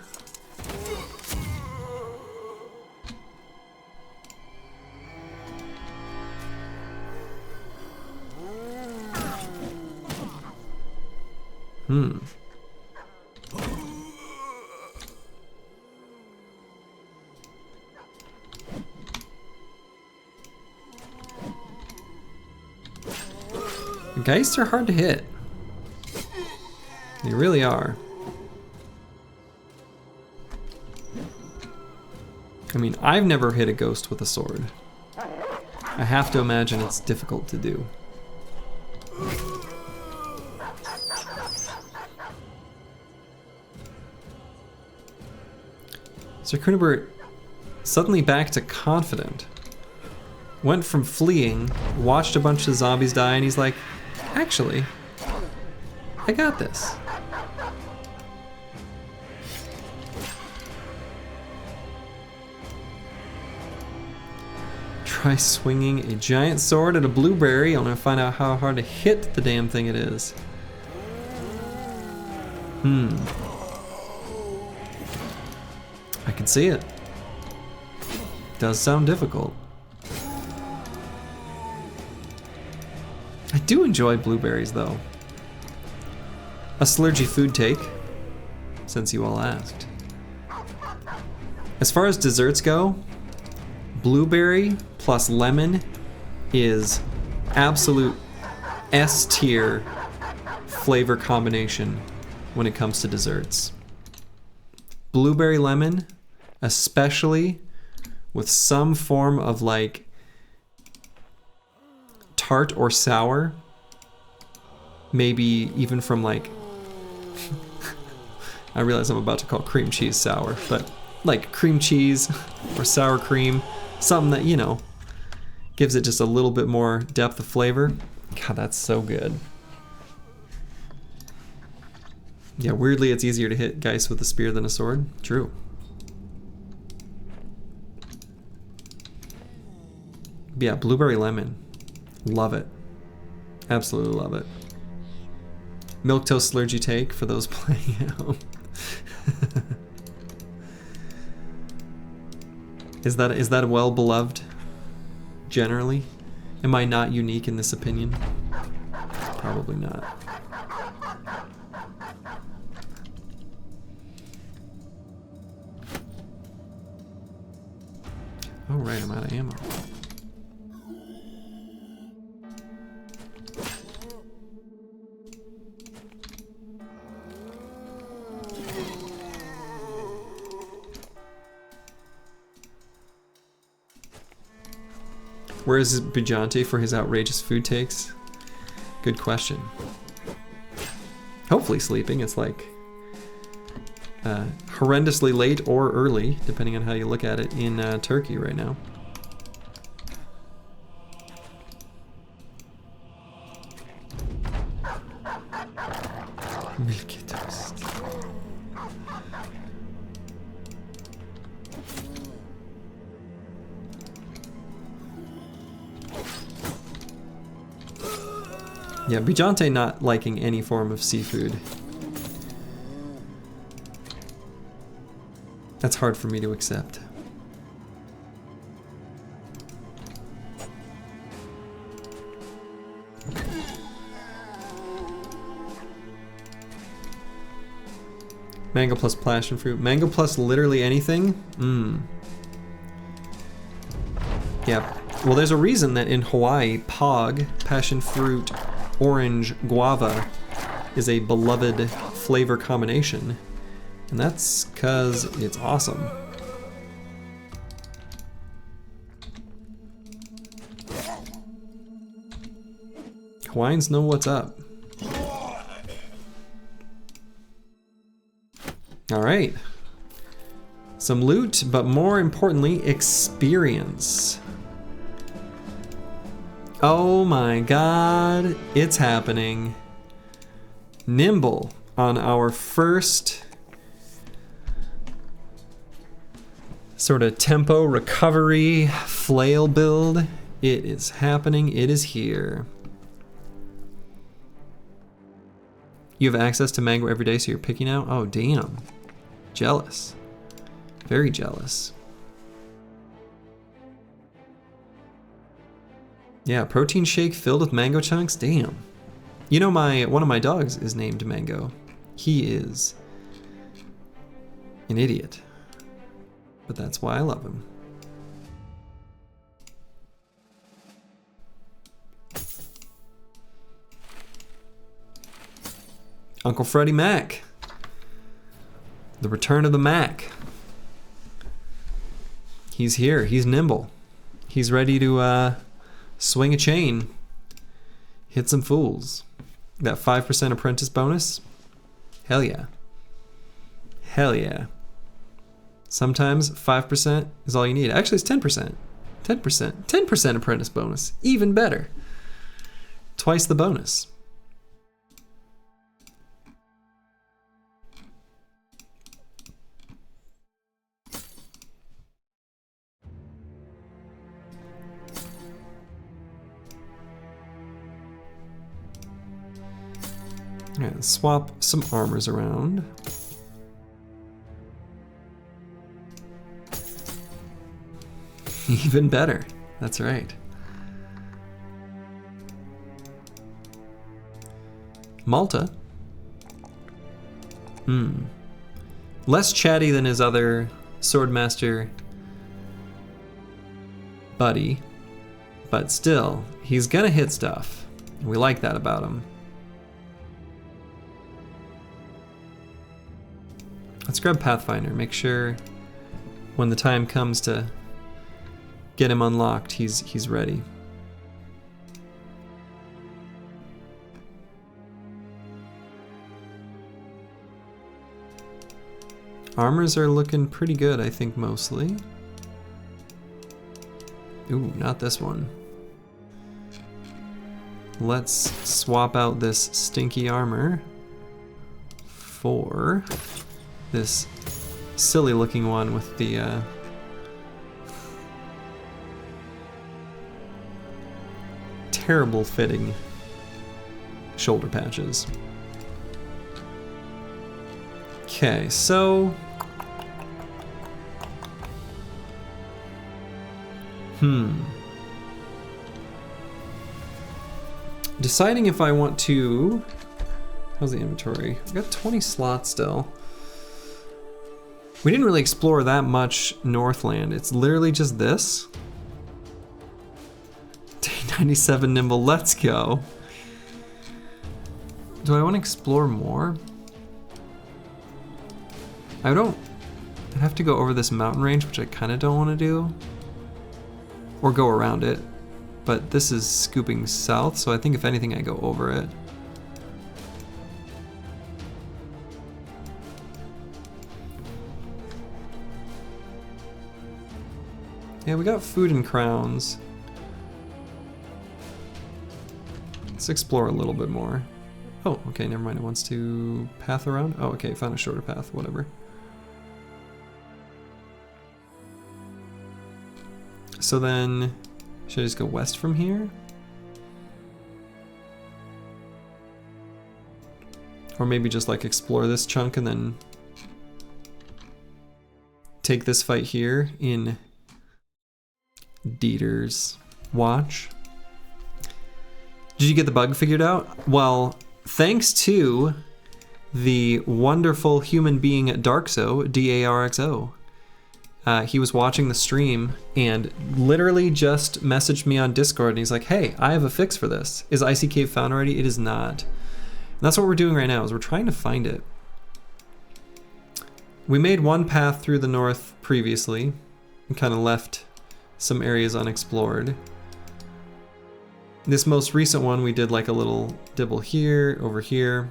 The Geists are hard to hit. They really are. I mean, I've never hit a ghost with a sword. I have to imagine it's difficult to do. Sir Kunibert suddenly back to confident. Went from fleeing, watched a bunch of zombies die, and he's like, actually, I got this. Try swinging a giant sword at a blueberry. I'm gonna find out how hard to hit the damn thing it is. I can see it. Does sound difficult. I do enjoy blueberries though. A slurgy food take, since you all asked. As far as desserts go, blueberry plus lemon is absolute S tier flavor combination when it comes to desserts. Blueberry lemon, especially with some form of like tart or sour, maybe even from like I realize I'm about to call cream cheese sour, but like cream cheese or sour cream, something that, you know, gives it just a little bit more depth of flavor. God, that's so good. Yeah, weirdly it's easier to hit Geist with a spear than a sword. True. Yeah, blueberry lemon. Love it. Absolutely love it. Milk toast slurgy take for those playing at home. Is that well beloved generally? Am I not unique in this opinion? Probably not. Oh right, I'm out of ammo. Where is Bijante for his outrageous food takes? Good question. Hopefully sleeping. It's like horrendously late or early, depending on how you look at it, in Turkey right now. Milky toast. Yeah, Bijante not liking any form of seafood That's hard for me to accept. Mango plus passion fruit. Mango plus literally anything? Yeah. Well, there's a reason that in Hawaii, Pog, passion fruit, orange, guava is a beloved flavor combination. And that's because it's awesome. Hawaiians know what's up. All right. Some loot, but more importantly, experience. Oh my god, it's happening. Nimble on our first sort of tempo recovery flail build. It is happening, it is here. You have access to mango every day, so you're picky now? Oh, damn. Jealous. Very jealous. Yeah, protein shake filled with mango chunks? Damn. You know, one of my dogs is named Mango. He is an idiot. But that's why I love him. Uncle Freddie Mac. The return of the Mac. He's here. He's nimble. He's ready to swing a chain. Hit some fools. That 5% apprentice bonus? Hell yeah. Hell yeah. Sometimes 5% is all you need. Actually, it's 10%. 10%. 10% apprentice bonus. Even better. Twice the bonus. Yeah, swap some armors around. Even better. That's right. Malta. Less chatty than his other Swordmaster buddy, but still, he's gonna hit stuff. We like that about him. Let's grab Pathfinder, make sure when the time comes to get him unlocked, he's ready. Armors are looking pretty good, I think, mostly. Ooh, not this one. Let's swap out this stinky armor for this silly looking one with the terrible fitting shoulder patches. Okay, so deciding if I want to, how's the inventory? I've got 20 slots still. We didn't really explore that much Northland. It's literally just this. Day 97 nimble, let's go. Do I want to explore more? I'd have to go over this mountain range, which I kind of don't want to do. Or go around it. But this is scooping south, so I think if anything I go over it. Yeah, we got food and crowns. Let's explore a little bit more. Oh, okay, never mind. It wants to path around. Oh, okay, found a shorter path, whatever. So then, should I just go west from here? Or maybe just like explore this chunk and then take this fight here in Dieter's watch. Did you get the bug figured out? Well, thanks to the wonderful human being Darkso, D-A-R-X-O. He was watching the stream and literally just messaged me on Discord and he's like, hey, I have a fix for this. Is Icy Cave found already? It is not. And that's what we're doing right now, is we're trying to find it. We made one path through the north previously and kind of left some areas unexplored. This most recent one, we did like a little dibble here, over here.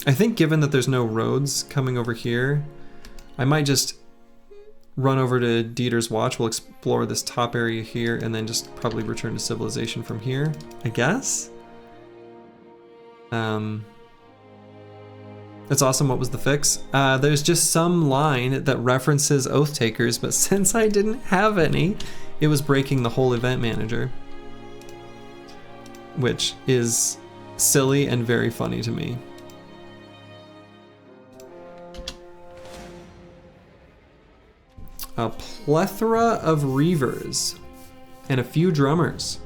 I think given that there's no roads coming over here, I might just run over to Dieter's Watch. We'll explore this top area here and then just probably return to civilization from here, I guess. That's awesome. What was the fix? There's just some line that references Oathtakers, but since I didn't have any, it was breaking the whole event manager, which is silly and very funny to me. A plethora of reavers and a few drummers.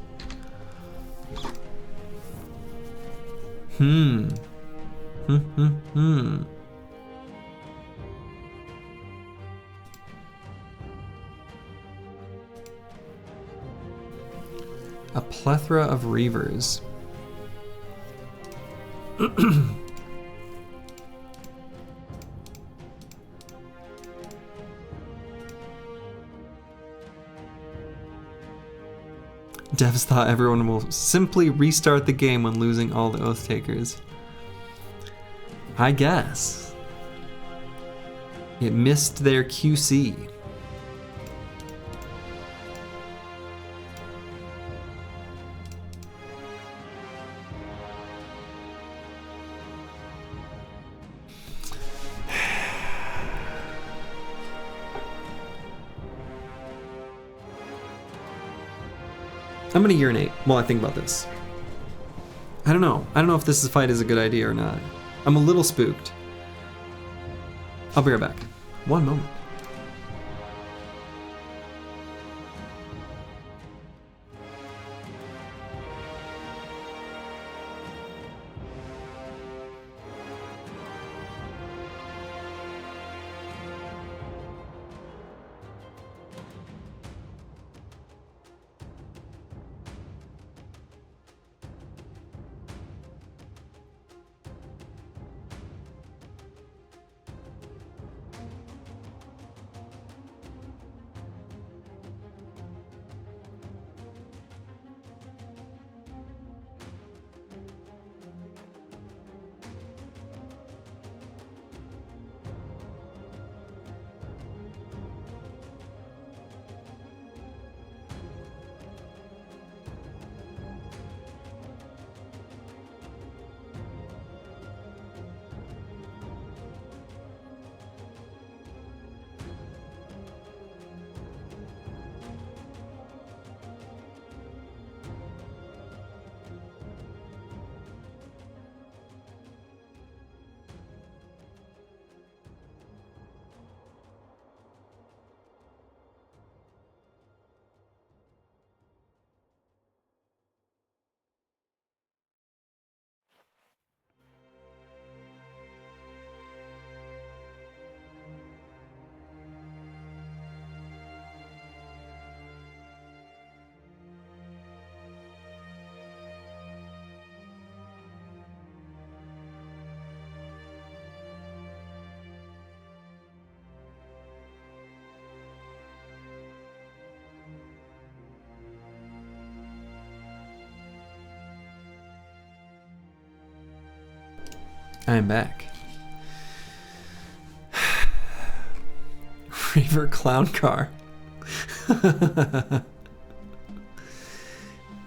A plethora of reavers. Devs thought everyone will simply restart the game when losing all the Oathtakers. I guess. It missed their QC. I'm gonna urinate while I think about this. I don't know. I don't know if this fight is a good idea or not. I'm a little spooked. I'll be right back. One moment. I'm back. Reaver Clown Car.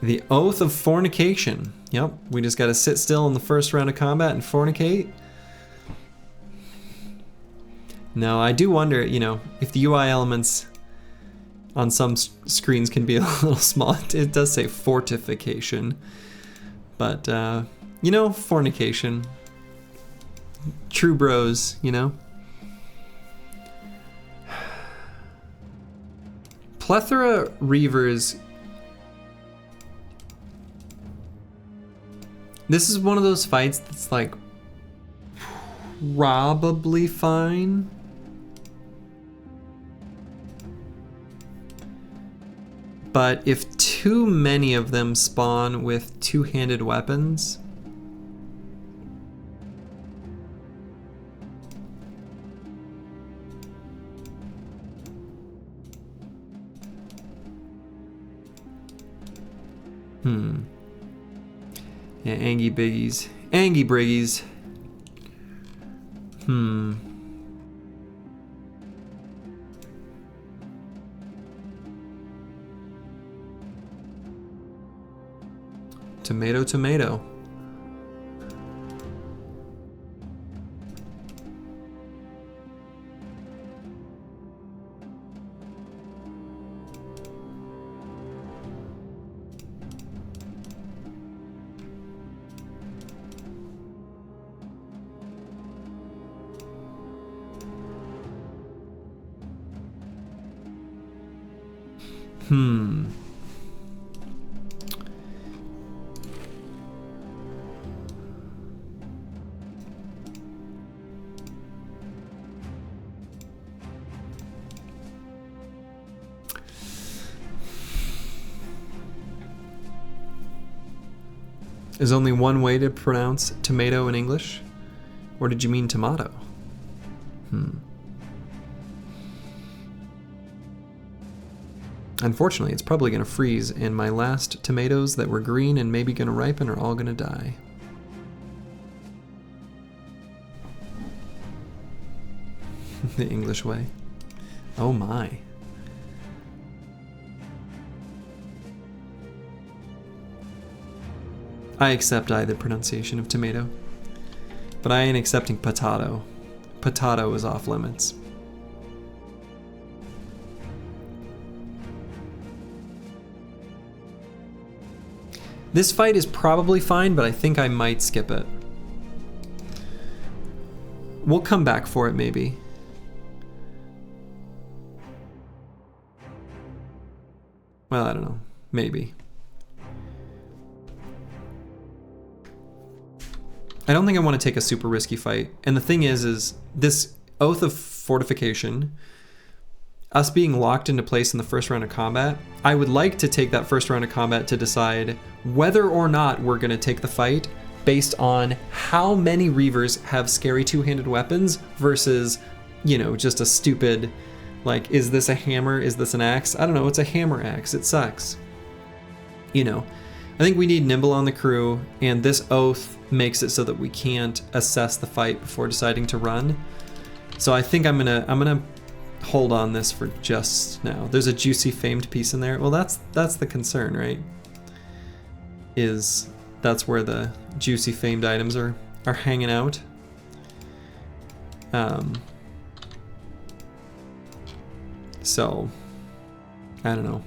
The Oath of Fornication. Yep, we just gotta sit still in the first round of combat and fornicate. Now, I do wonder, you know, if the UI elements on some screens can be a little small. It does say fortification, but, you know, fornication. true bros, you know? Plethora Reavers. This is one of those fights that's like probably fine. But if too many of them spawn with two-handed weapons, yeah, Angie Biggies. Angie Briggies. Tomato, tomato. Is only one way to pronounce tomato in English? Or did you mean tomato? Unfortunately, it's probably going to freeze, and my last tomatoes that were green and maybe going to ripen are all going to die. The English way. Oh my. I accept either pronunciation of tomato, but I ain't accepting potato. Potato is off limits. This fight is probably fine, but I think I might skip it. We'll come back for it, maybe. Well, I don't know. Maybe. I don't think I want to take a super risky fight. And the thing is this Oath of Fortification, us being locked into place in the first round of combat, I would like to take that first round of combat to decide whether or not we're going to take the fight based on how many Reavers have scary two-handed weapons versus, you know, just a stupid, like, is this a hammer? Is this an axe? I don't know. It's a hammer axe. It sucks. You know, I think we need nimble on the crew, and this oath makes it so that we can't assess the fight before deciding to run. So I think I'm gonna hold on this for just now. There's a juicy famed piece in there. Well, that's the concern, right? Is that's where the juicy famed items are hanging out. So I don't know.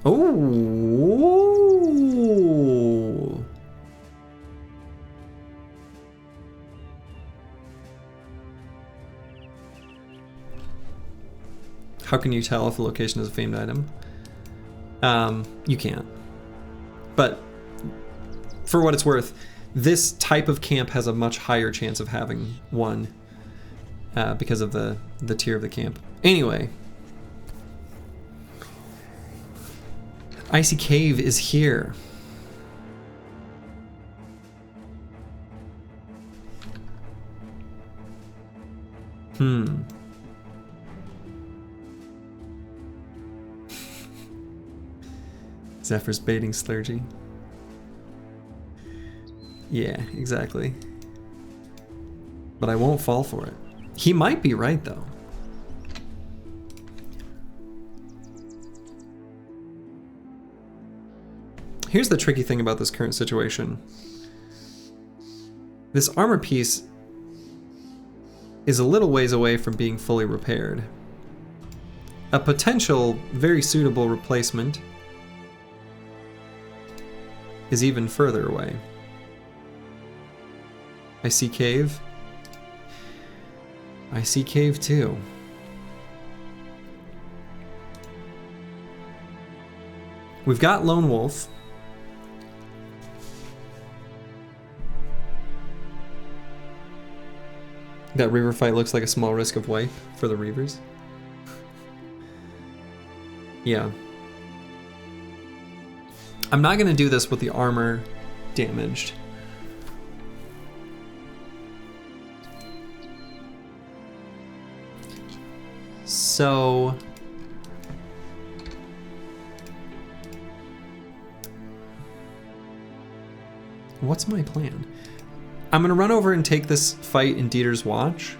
Oh. How can you tell if a location is a famed item? You can't. But for what it's worth, this type of camp has a much higher chance of having one because of the tier of the camp. Anyway. Icy Cave is here. Zephyr's baiting Slurgy. Yeah, exactly. But I won't fall for it. He might be right, though. Here's the tricky thing about this current situation. This armor piece is a little ways away from being fully repaired. A potential very suitable replacement is even further away. I see cave. I see cave too. We've got Lone Wolf. That Reaver fight looks like a small risk of wipe for the Reavers. Yeah. I'm not gonna do this with the armor damaged. So what's my plan? I'm gonna run over and take this fight in Dieter's Watch.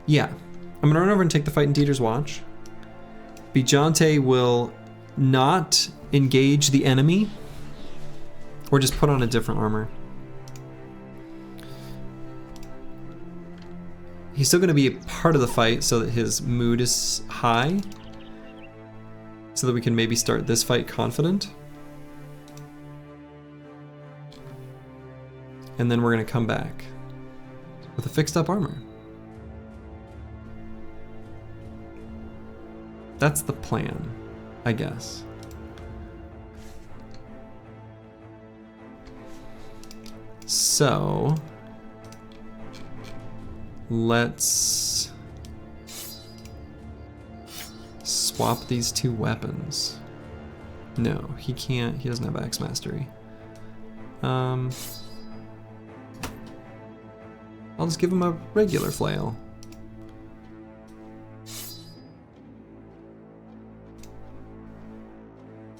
Yeah, I'm gonna run over and take the fight in Dieter's Watch. Bijante will not engage the enemy, or just put on a different armor. He's still gonna be a part of the fight so that his mood is high, so that we can maybe start this fight confident. And then we're gonna come back with a fixed up armor. That's the plan, I guess. So let's swap these two weapons. No, he can't. He doesn't have axe mastery. I'll just give him a regular flail.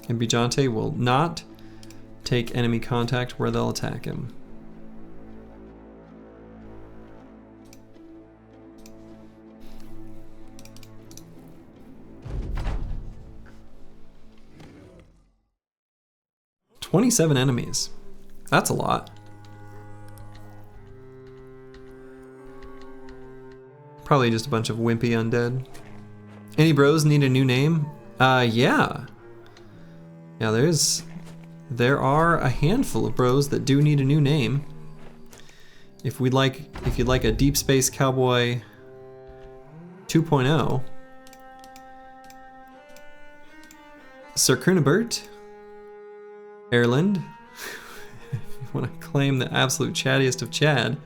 And Bijante will not take enemy contact where they'll attack him. "27 enemies. That's a lot. Probably just a bunch of wimpy undead. Any bros need a new name? Yeah. Yeah, there are a handful of bros that do need a new name. If you'd like a Deep Space Cowboy 2.0, Sir Krunabert, Erland, if you want to claim the absolute chattiest of Chad.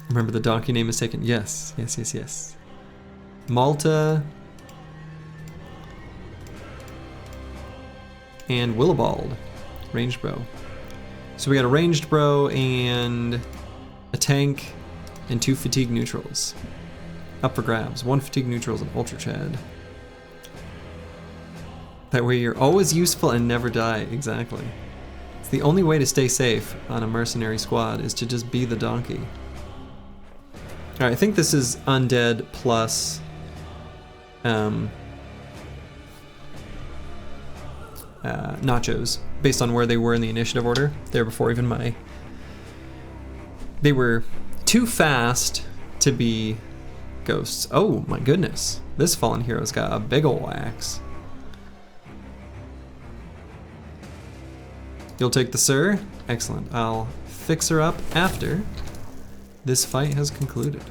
Remember the donkey name is taken. Yes, yes, yes, yes. Malta. And Willibald, ranged bro. So we got a ranged bro and a tank and 2 fatigue neutrals. Up for grabs. 1 fatigue neutrals and Ultra Chad. That way you're always useful and never die. Exactly. It's the only way to stay safe on a mercenary squad is to just be the donkey. Alright, I think this is undead plus nachos, based on where they were in the initiative order. They were before even my... They were too fast to be ghosts. Oh my goodness. This fallen hero's got a big ol' axe. You'll take the sir? Excellent. I'll fix her up after this fight has concluded.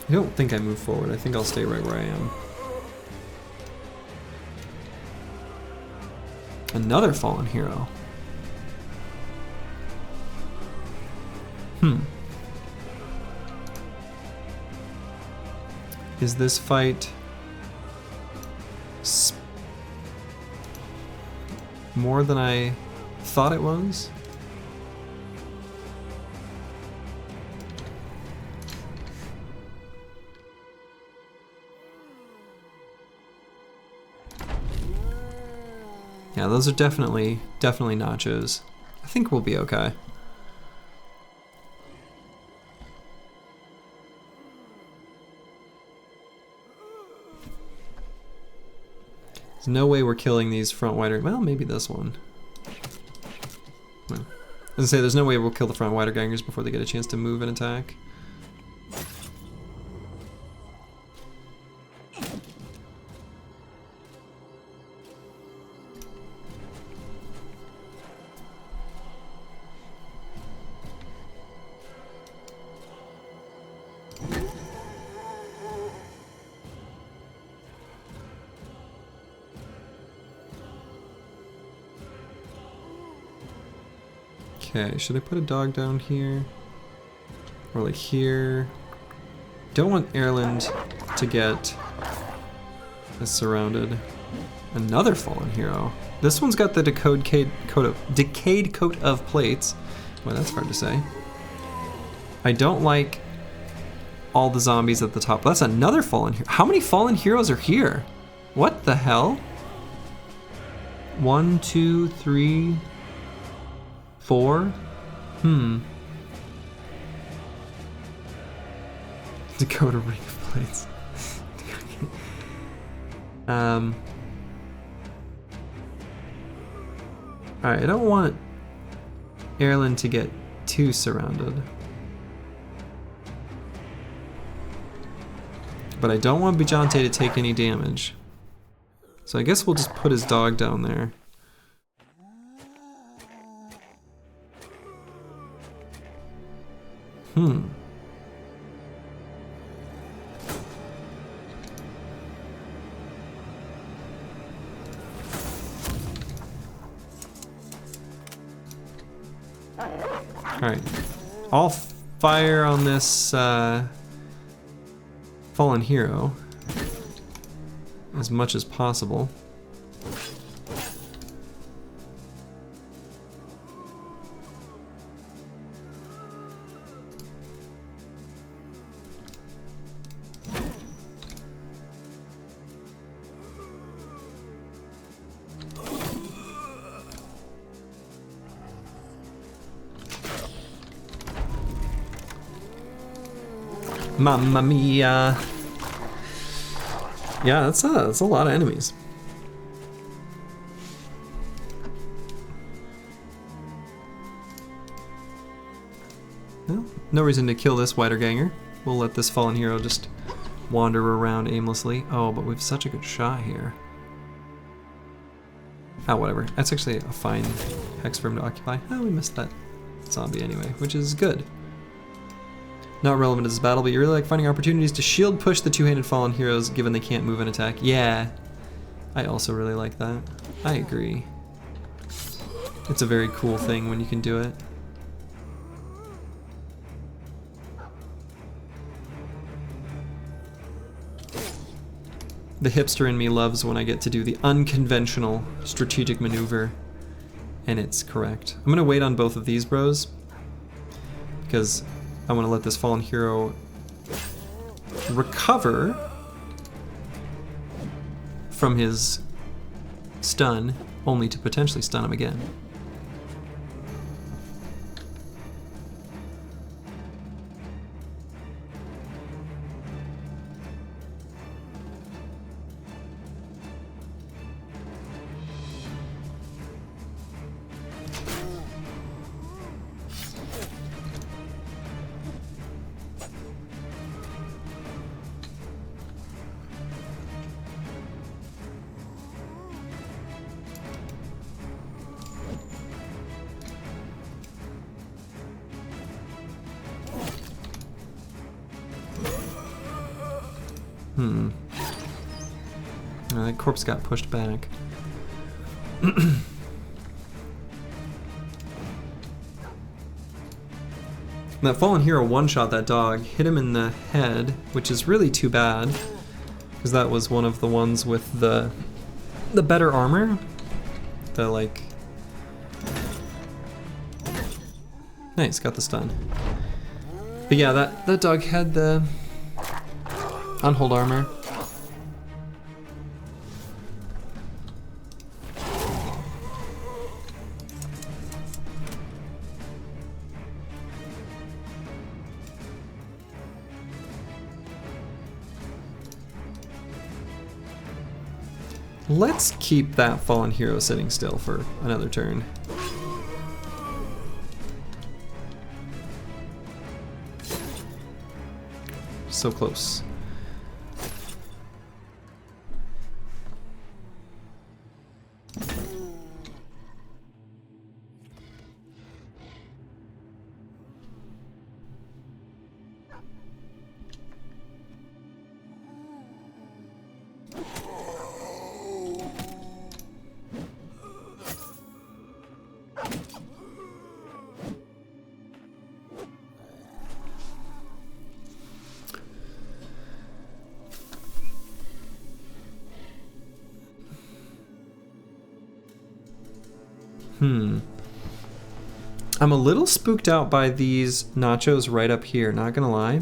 I don't think I move forward. I think I'll stay right where I am. Another fallen hero. Is this fight more than I thought it was? Yeah, those are definitely nachos. I think we'll be okay. There's no way we're killing these front wider. Well, maybe this one. Well, as I say, there's no way we'll kill the front wiedergangers before they get a chance to move and attack. Okay, should I put a dog down here? Or like here? Don't want Ireland to get surrounded. Another fallen hero. This one's got the decayed coat of plates. Well, that's hard to say. I don't like all the zombies at the top. That's another fallen hero. How many fallen heroes are here? What the hell? 1, 2, 3... 4? Dakota ring of plates. Alright, I don't want Ireland to get too surrounded. But I don't want Bijante to take any damage. So I guess we'll just put his dog down there. Alright. I'll fire on this fallen hero as much as possible. Mamma mia! Yeah, that's a lot of enemies. Well, no reason to kill this wiederganger. We'll let this fallen hero just wander around aimlessly. Oh, but we've such a good shot here. Ah, whatever. That's actually a fine hex for him to occupy. Oh, we missed that zombie anyway, which is good. Not relevant to this battle, but you really like finding opportunities to shield push the two-handed fallen heroes given they can't move and attack. Yeah, I also really like that. I agree. It's a very cool thing when you can do it. The hipster in me loves when I get to do the unconventional strategic maneuver, and it's correct. I'm gonna wait on both of these bros, because I want to let this fallen hero recover from his stun, only to potentially stun him again. Oh, that corpse got pushed back. That fallen hero one-shot that dog, hit him in the head, which is really too bad, because that was one of the ones with the better armor. The like... Nice, got the stun. But yeah, that dog had the unhold armor. Let's keep that fallen hero sitting still for another turn. So close. I'm a little spooked out by these nachos right up here, not gonna lie.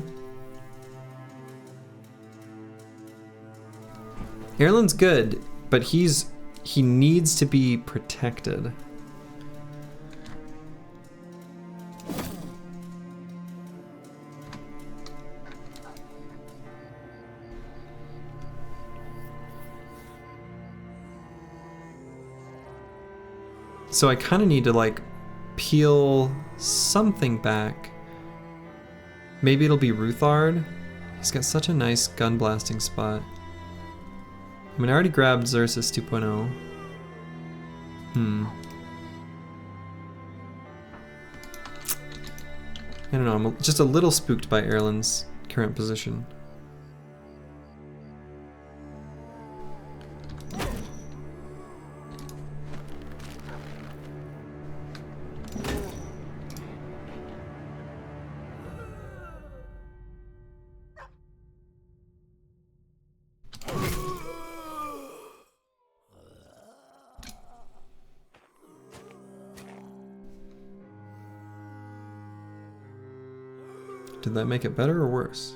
Erlen's good, but he needs to be protected. So I kind of need to like peel something back. Maybe it'll be Ruthard. He's got such a nice gun blasting spot. I mean, I already grabbed Xerxes 2.0. I don't know, I'm just a little spooked by Erlen's current position. Did that make it better or worse?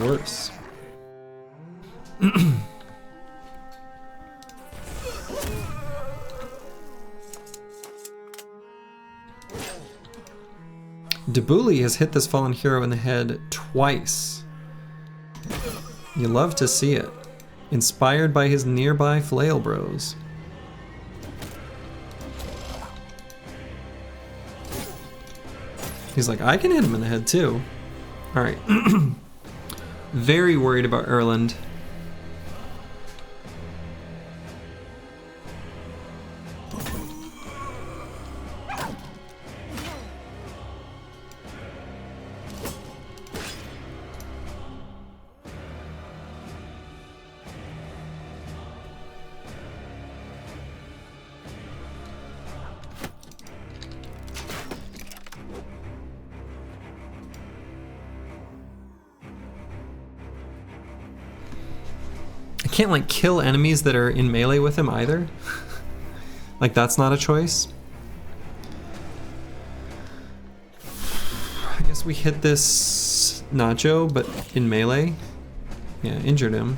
Worse. Debuli has hit this fallen hero in the head twice. You love to see it. Inspired by his nearby flail bros. He's like, I can hit him in the head too. Alright. Very worried about Erland. I can't like kill enemies that are in melee with him either. Like that's not a choice. I guess we hit this Nacho, but in melee. Yeah, injured him.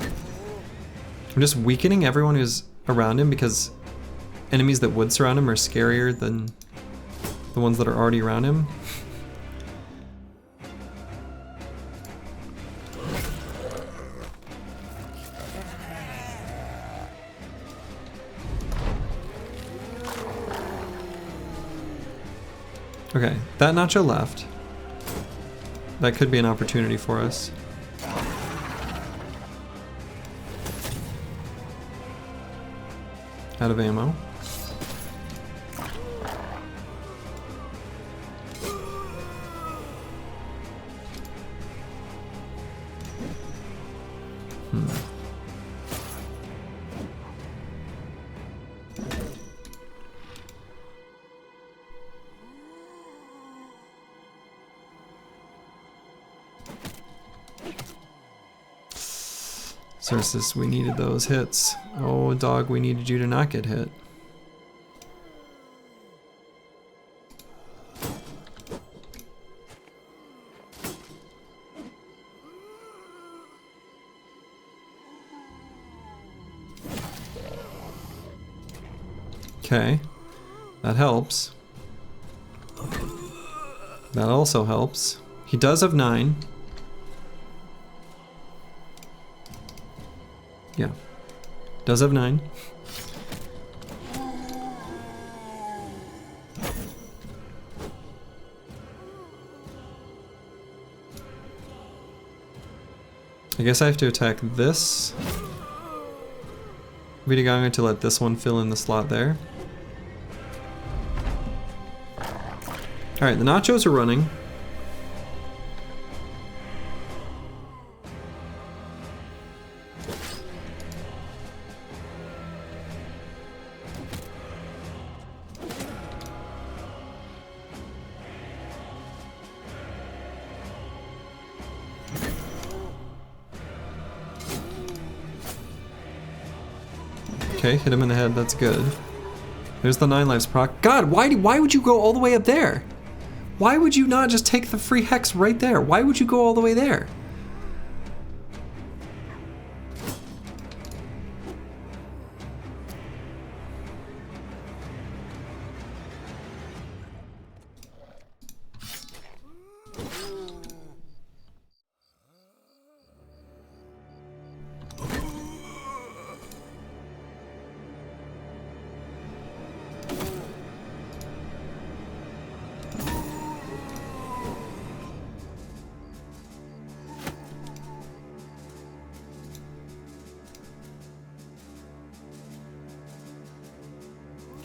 I'm just weakening everyone who's around him because enemies that would surround him are scarier than the ones that are already around him. Okay, that Nacho left. That could be an opportunity for us. Out of ammo. Xerxes, we needed those hits. Oh, dog, we needed you to not get hit. Okay, that helps. That also helps. He does have 9. Yeah, does have 9. I guess I have to attack this wiederganger to let this one fill in the slot there. Alright, the nachos are running. Okay, hit him in the head, that's good. There's the 9 lives proc. God, why would you go all the way up there? Why would you not just take the free hex right there? Why would you go all the way there?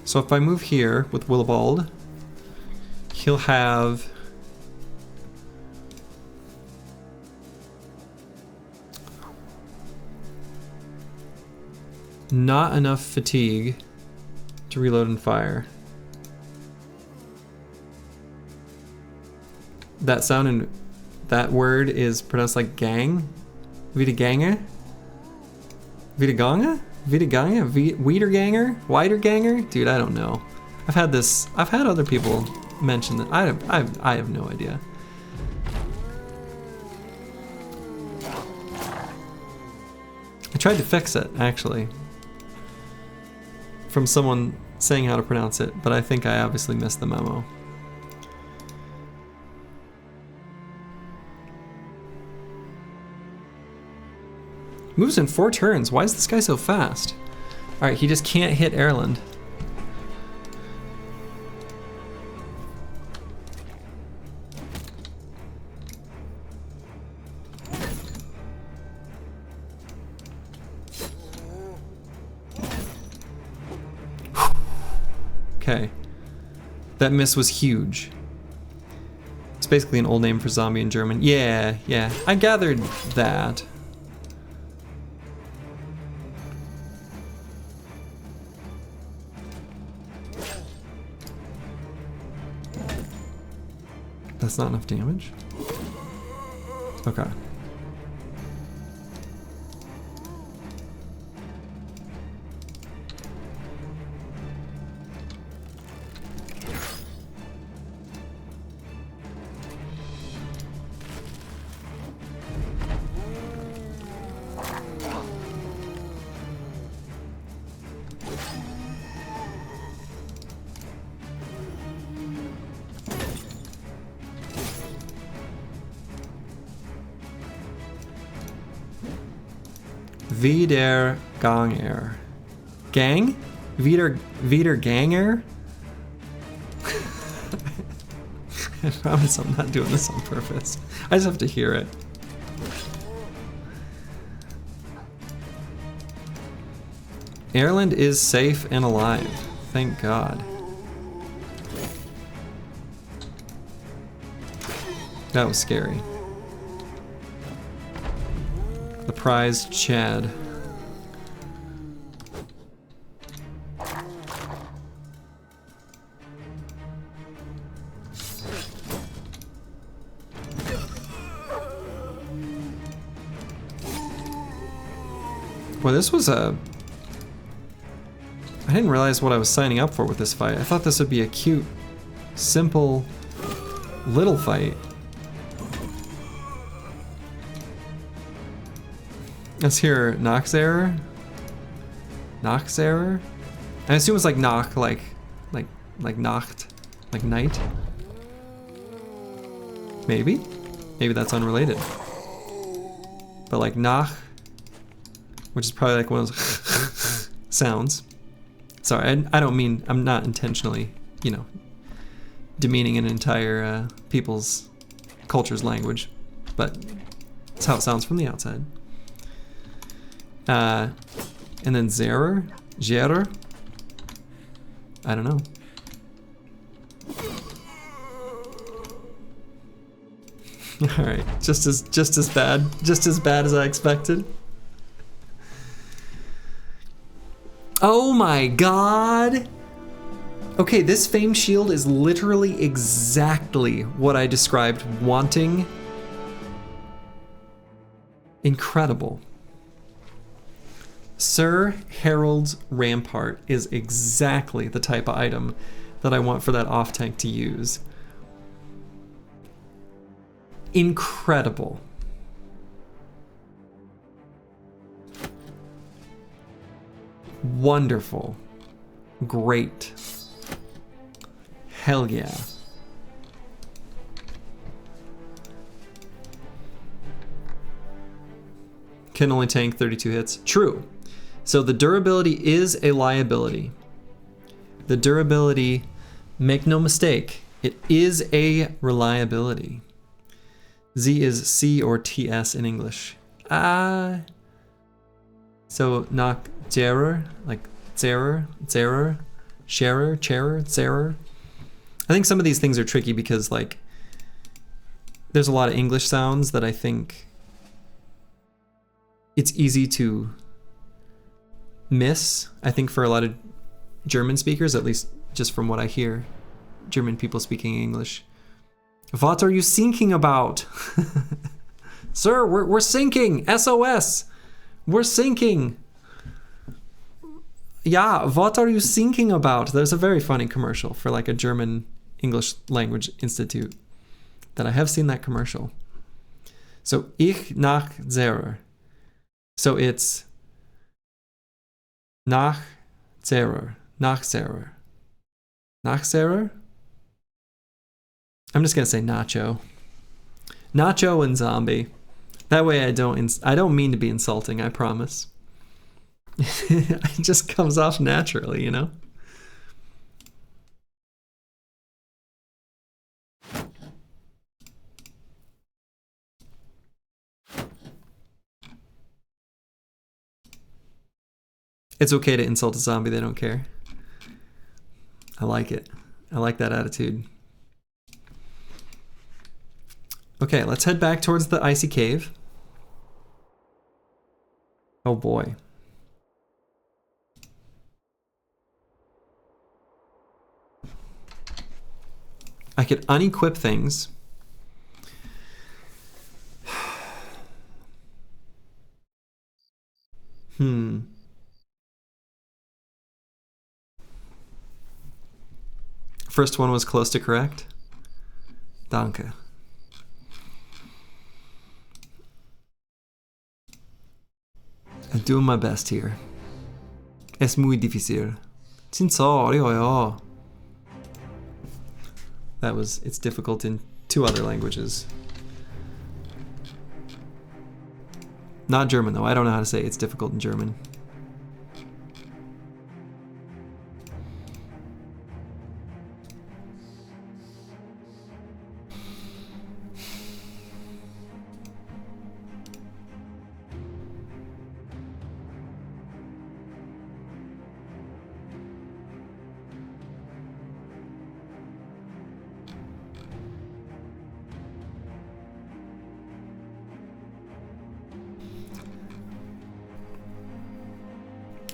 So if I move here with Willibald, he'll have not enough fatigue to reload and fire. That sound and that word is pronounced like gang? Wiederganger? Wiederganger? Wiederganger? Wiederganger? Wiederganger? Dude, I don't know. I've had other people mention that. I have no idea. I tried to fix it, actually. From someone saying how to pronounce it, but I think I obviously missed the memo. Moves in 4 turns. Why is this guy so fast? Alright, he just can't hit Ireland. Okay. That miss was huge. It's basically an old name for zombie in German. Yeah, I gathered that. That's not enough damage? Okay. Wiederganger. Gang? Wiederganger? I promise I'm not doing this on purpose. I just have to hear it. Ireland is safe and alive. Thank God. That was scary. The prized Chad. Well, this was a... I didn't realize what I was signing up for with this fight. I thought this would be a cute, simple, little fight. Let's hear Nox error. Nox error? I assume it's like Nacht, like Nacht, like night. Maybe? Maybe that's unrelated. But like Nacht, which is probably like one of those sounds. Sorry, I don't mean, I'm not intentionally, you know, demeaning an entire people's culture's language, but that's how it sounds from the outside. And then Zerer? I don't know. All right, just as bad as I expected. Oh my god! Okay, this Fame Shield is literally exactly what I described wanting. Incredible. Sir Harold's Rampart is exactly the type of item that I want for that off tank to use. Incredible. Wonderful. Great. Hell yeah. Can only tank 32 hits. True. So the durability is a liability. The durability, make no mistake, it is a reliability. Z is C or TS in English. So knock Zerer, like Zerer, Sharer, Charer, Zerer. I think some of these things are tricky because like there's a lot of English sounds that I think it's easy to miss. I think for a lot of German speakers, at least just from what I hear, German people speaking English. What are you thinking about? Sir, we're sinking. SOS. We're sinking. Yeah, what are you thinking about? There's a very funny commercial for like a German English language institute that I have seen that commercial. So, ich nach Zerer. So it's nach Zerer. Nach Zerer. Nach Zerer? I'm just gonna say Nacho. Nacho and zombie. That way I don't mean to be insulting, I promise. It just comes off naturally, you know? It's okay to insult a zombie, they don't care. I like it. I like that attitude. Okay, let's head back towards the icy cave. Oh boy. I could unequip things. First one was close to correct. Danke. I'm doing my best here. Es muy difícil. It's difficult in 2 other languages. Not German though, I don't know how to say it's difficult in German.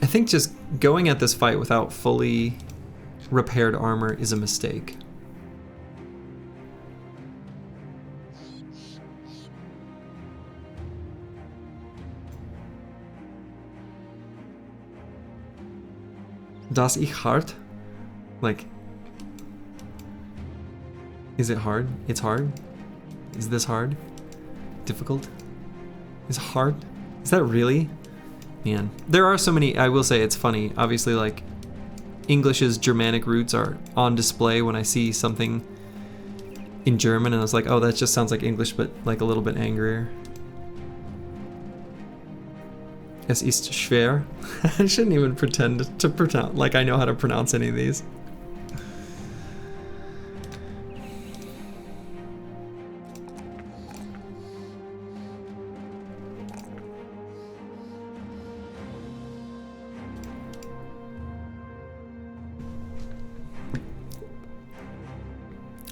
I think just going at this fight without fully repaired armor is a mistake. Das ich hart? Like, is it hard? It's hard? Is this hard? Difficult? Is hard? Is that really? Man, there are so many. I will say it's funny. Obviously, like English's Germanic roots are on display when I see something in German, and I was like, oh, that just sounds like English, but like a little bit angrier. Es ist schwer. I shouldn't even pretend to pronounce like I know how to pronounce any of these.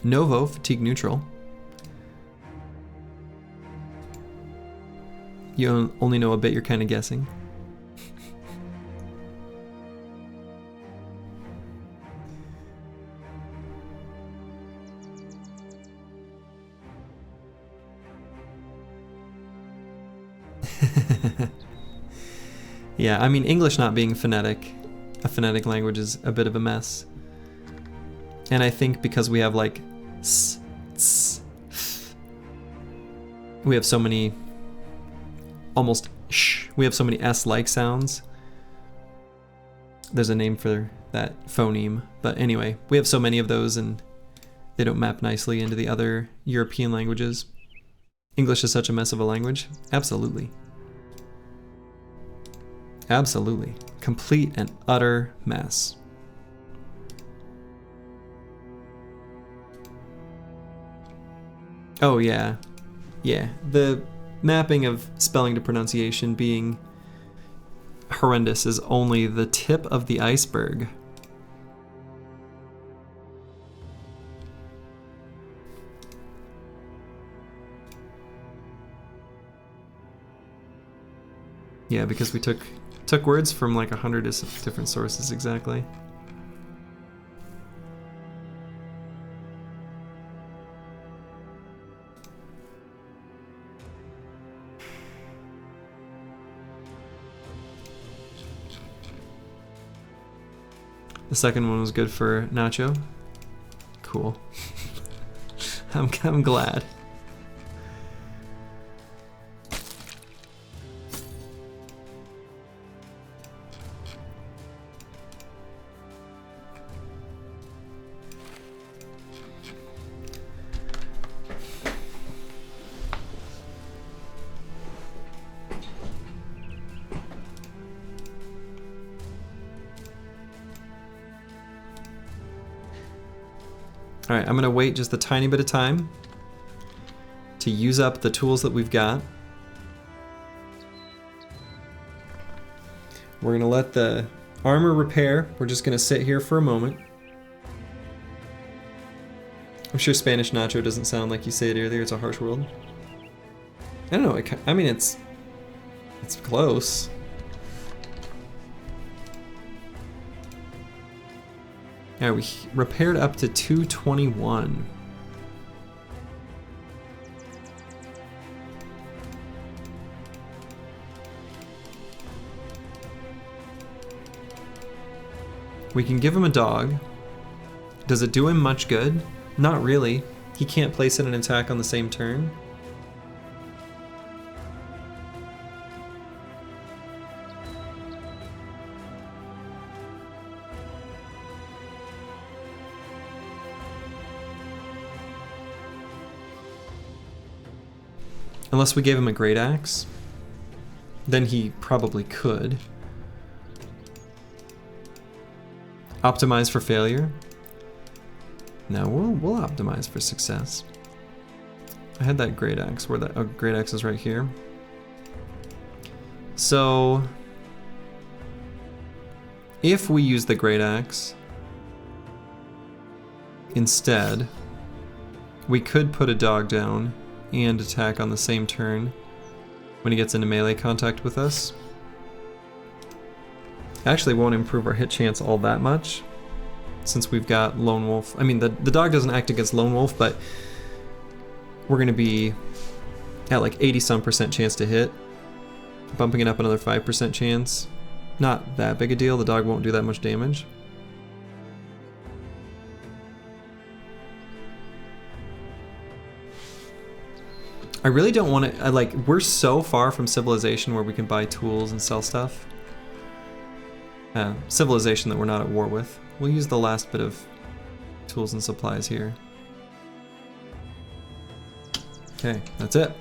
Novo, fatigue neutral. You only know a bit, you're kind of guessing. Yeah, I mean, English not being phonetic, a phonetic language is a bit of a mess. And I think because we have like s, ts, f, we have so many almost sh, we have so many s-like sounds. There's a name for that phoneme, but anyway, we have so many of those and they don't map nicely into the other European languages. English is such a mess of a language. Absolutely. Absolutely. Complete and utter mess. Oh yeah, yeah. The mapping of spelling to pronunciation being horrendous is only the tip of the iceberg. Yeah, because we took words from like 100 different sources exactly. The second one was good for Nacho. Cool. I'm glad. All right, I'm gonna wait just a tiny bit of time to use up the tools that we've got. We're gonna let the armor repair. We're just gonna sit here for a moment. I'm sure Spanish Nacho doesn't sound like you say it earlier. It's a harsh world. I don't know. I mean, it's close. Yeah, we repaired up to 221. We can give him a dog. Does it do him much good? Not really. He can't place an attack on the same turn. Unless we gave him a great axe, then he probably could. Optimize for failure. No, we'll optimize for success. I had that great axe. Where that great axe is right here. So if we use the great axe instead, we could put a dog down and attack on the same turn when he gets into melee contact with us. Actually won't improve our hit chance all that much since we've got Lone Wolf. I mean, the dog doesn't act against Lone Wolf, but we're gonna be at like 80-some% chance to hit. Bumping it up another 5% chance. Not that big a deal, the dog won't do that much damage. I really don't want to, like, we're so far from civilization where we can buy tools and sell stuff. civilization that we're not at war with. We'll use the last bit of tools and supplies here. Okay, that's it.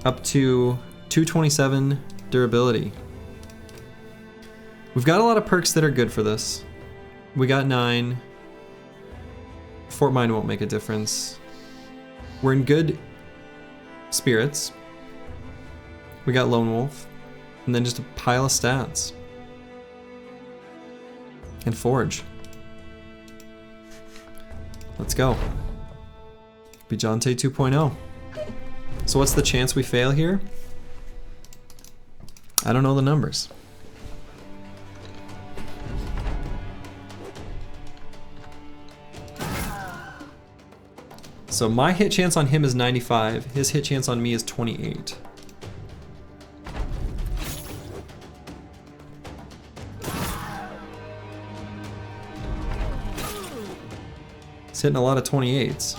Up to 227 durability. We've got a lot of perks that are good for this. We got 9. Fort Mine won't make a difference. We're in good spirits. We got Lone Wolf. And then just a pile of stats. And Forge. Let's go. Bijante 2.0. So what's the chance we fail here? I don't know the numbers. So my hit chance on him is 95. His hit chance on me is 28. He's hitting a lot of 28s.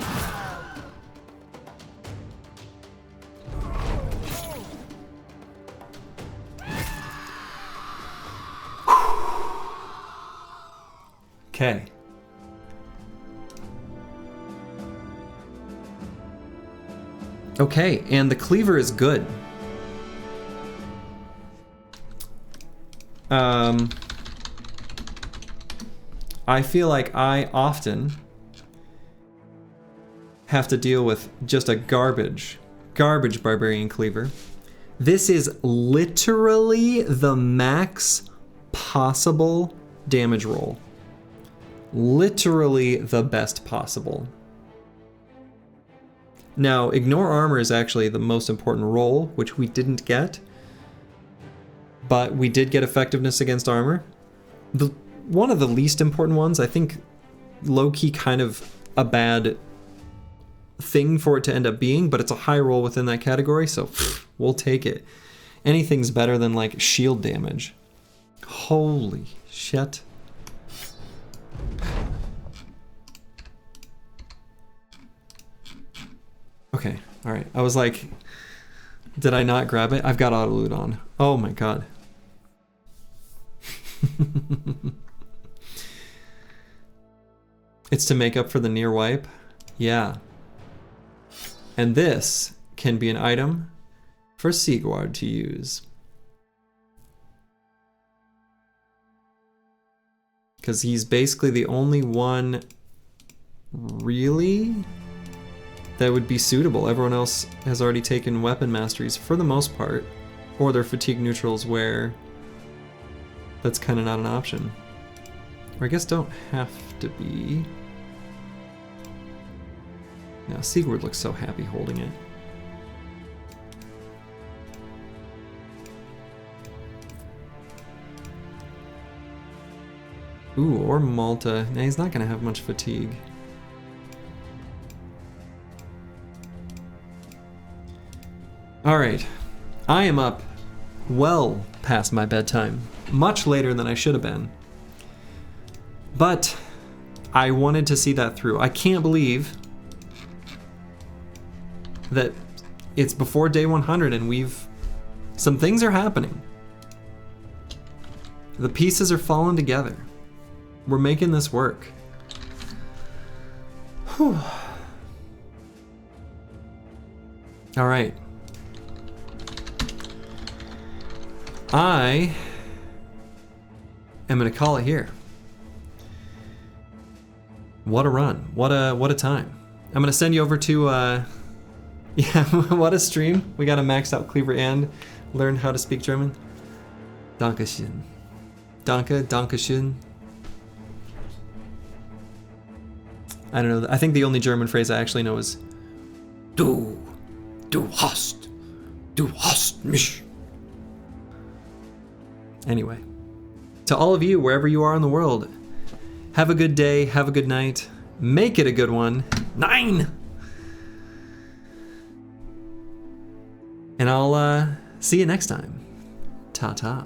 Okay. Okay, and the cleaver is good. I feel like I often have to deal with just a garbage barbarian cleaver. This is literally the max possible damage roll. Literally the best possible. Now, ignore armor is actually the most important roll, which we didn't get. But we did get effectiveness against armor. One of the least important ones, I think low-key kind of a bad thing for it to end up being, but it's a high roll within that category, so we'll take it. Anything's better than like shield damage. Holy shit. Okay, alright. I was like, did I not grab it? I've got auto loot on. Oh my god. It's to make up for the near wipe? Yeah. And this can be an item for Sigurd to use. Because he's basically the only one really that would be suitable. Everyone else has already taken weapon masteries for the most part, or they're fatigue neutrals where that's kind of not an option. Or I guess don't have to be. Yeah, Sigurd looks so happy holding it. Ooh, or Malta. Nah, he's not gonna have much fatigue. Alright, I am up well past my bedtime. Much later than I should have been. But I wanted to see that through. I can't believe that it's before day 100 and some things are happening. The pieces are falling together. We're making this work. Whew. All right. I am gonna call it here. What a run. What a time. I'm gonna send you over to yeah, what a stream. We got a maxed out cleaver and learned how to speak German. Dankeschön. Danke, Dankeschön. I don't know. I think the only German phrase I actually know is Du hast mich. Anyway, to all of you, wherever you are in the world, have a good day, have a good night, make it a good one. 9! And I'll see you next time. Ta-ta.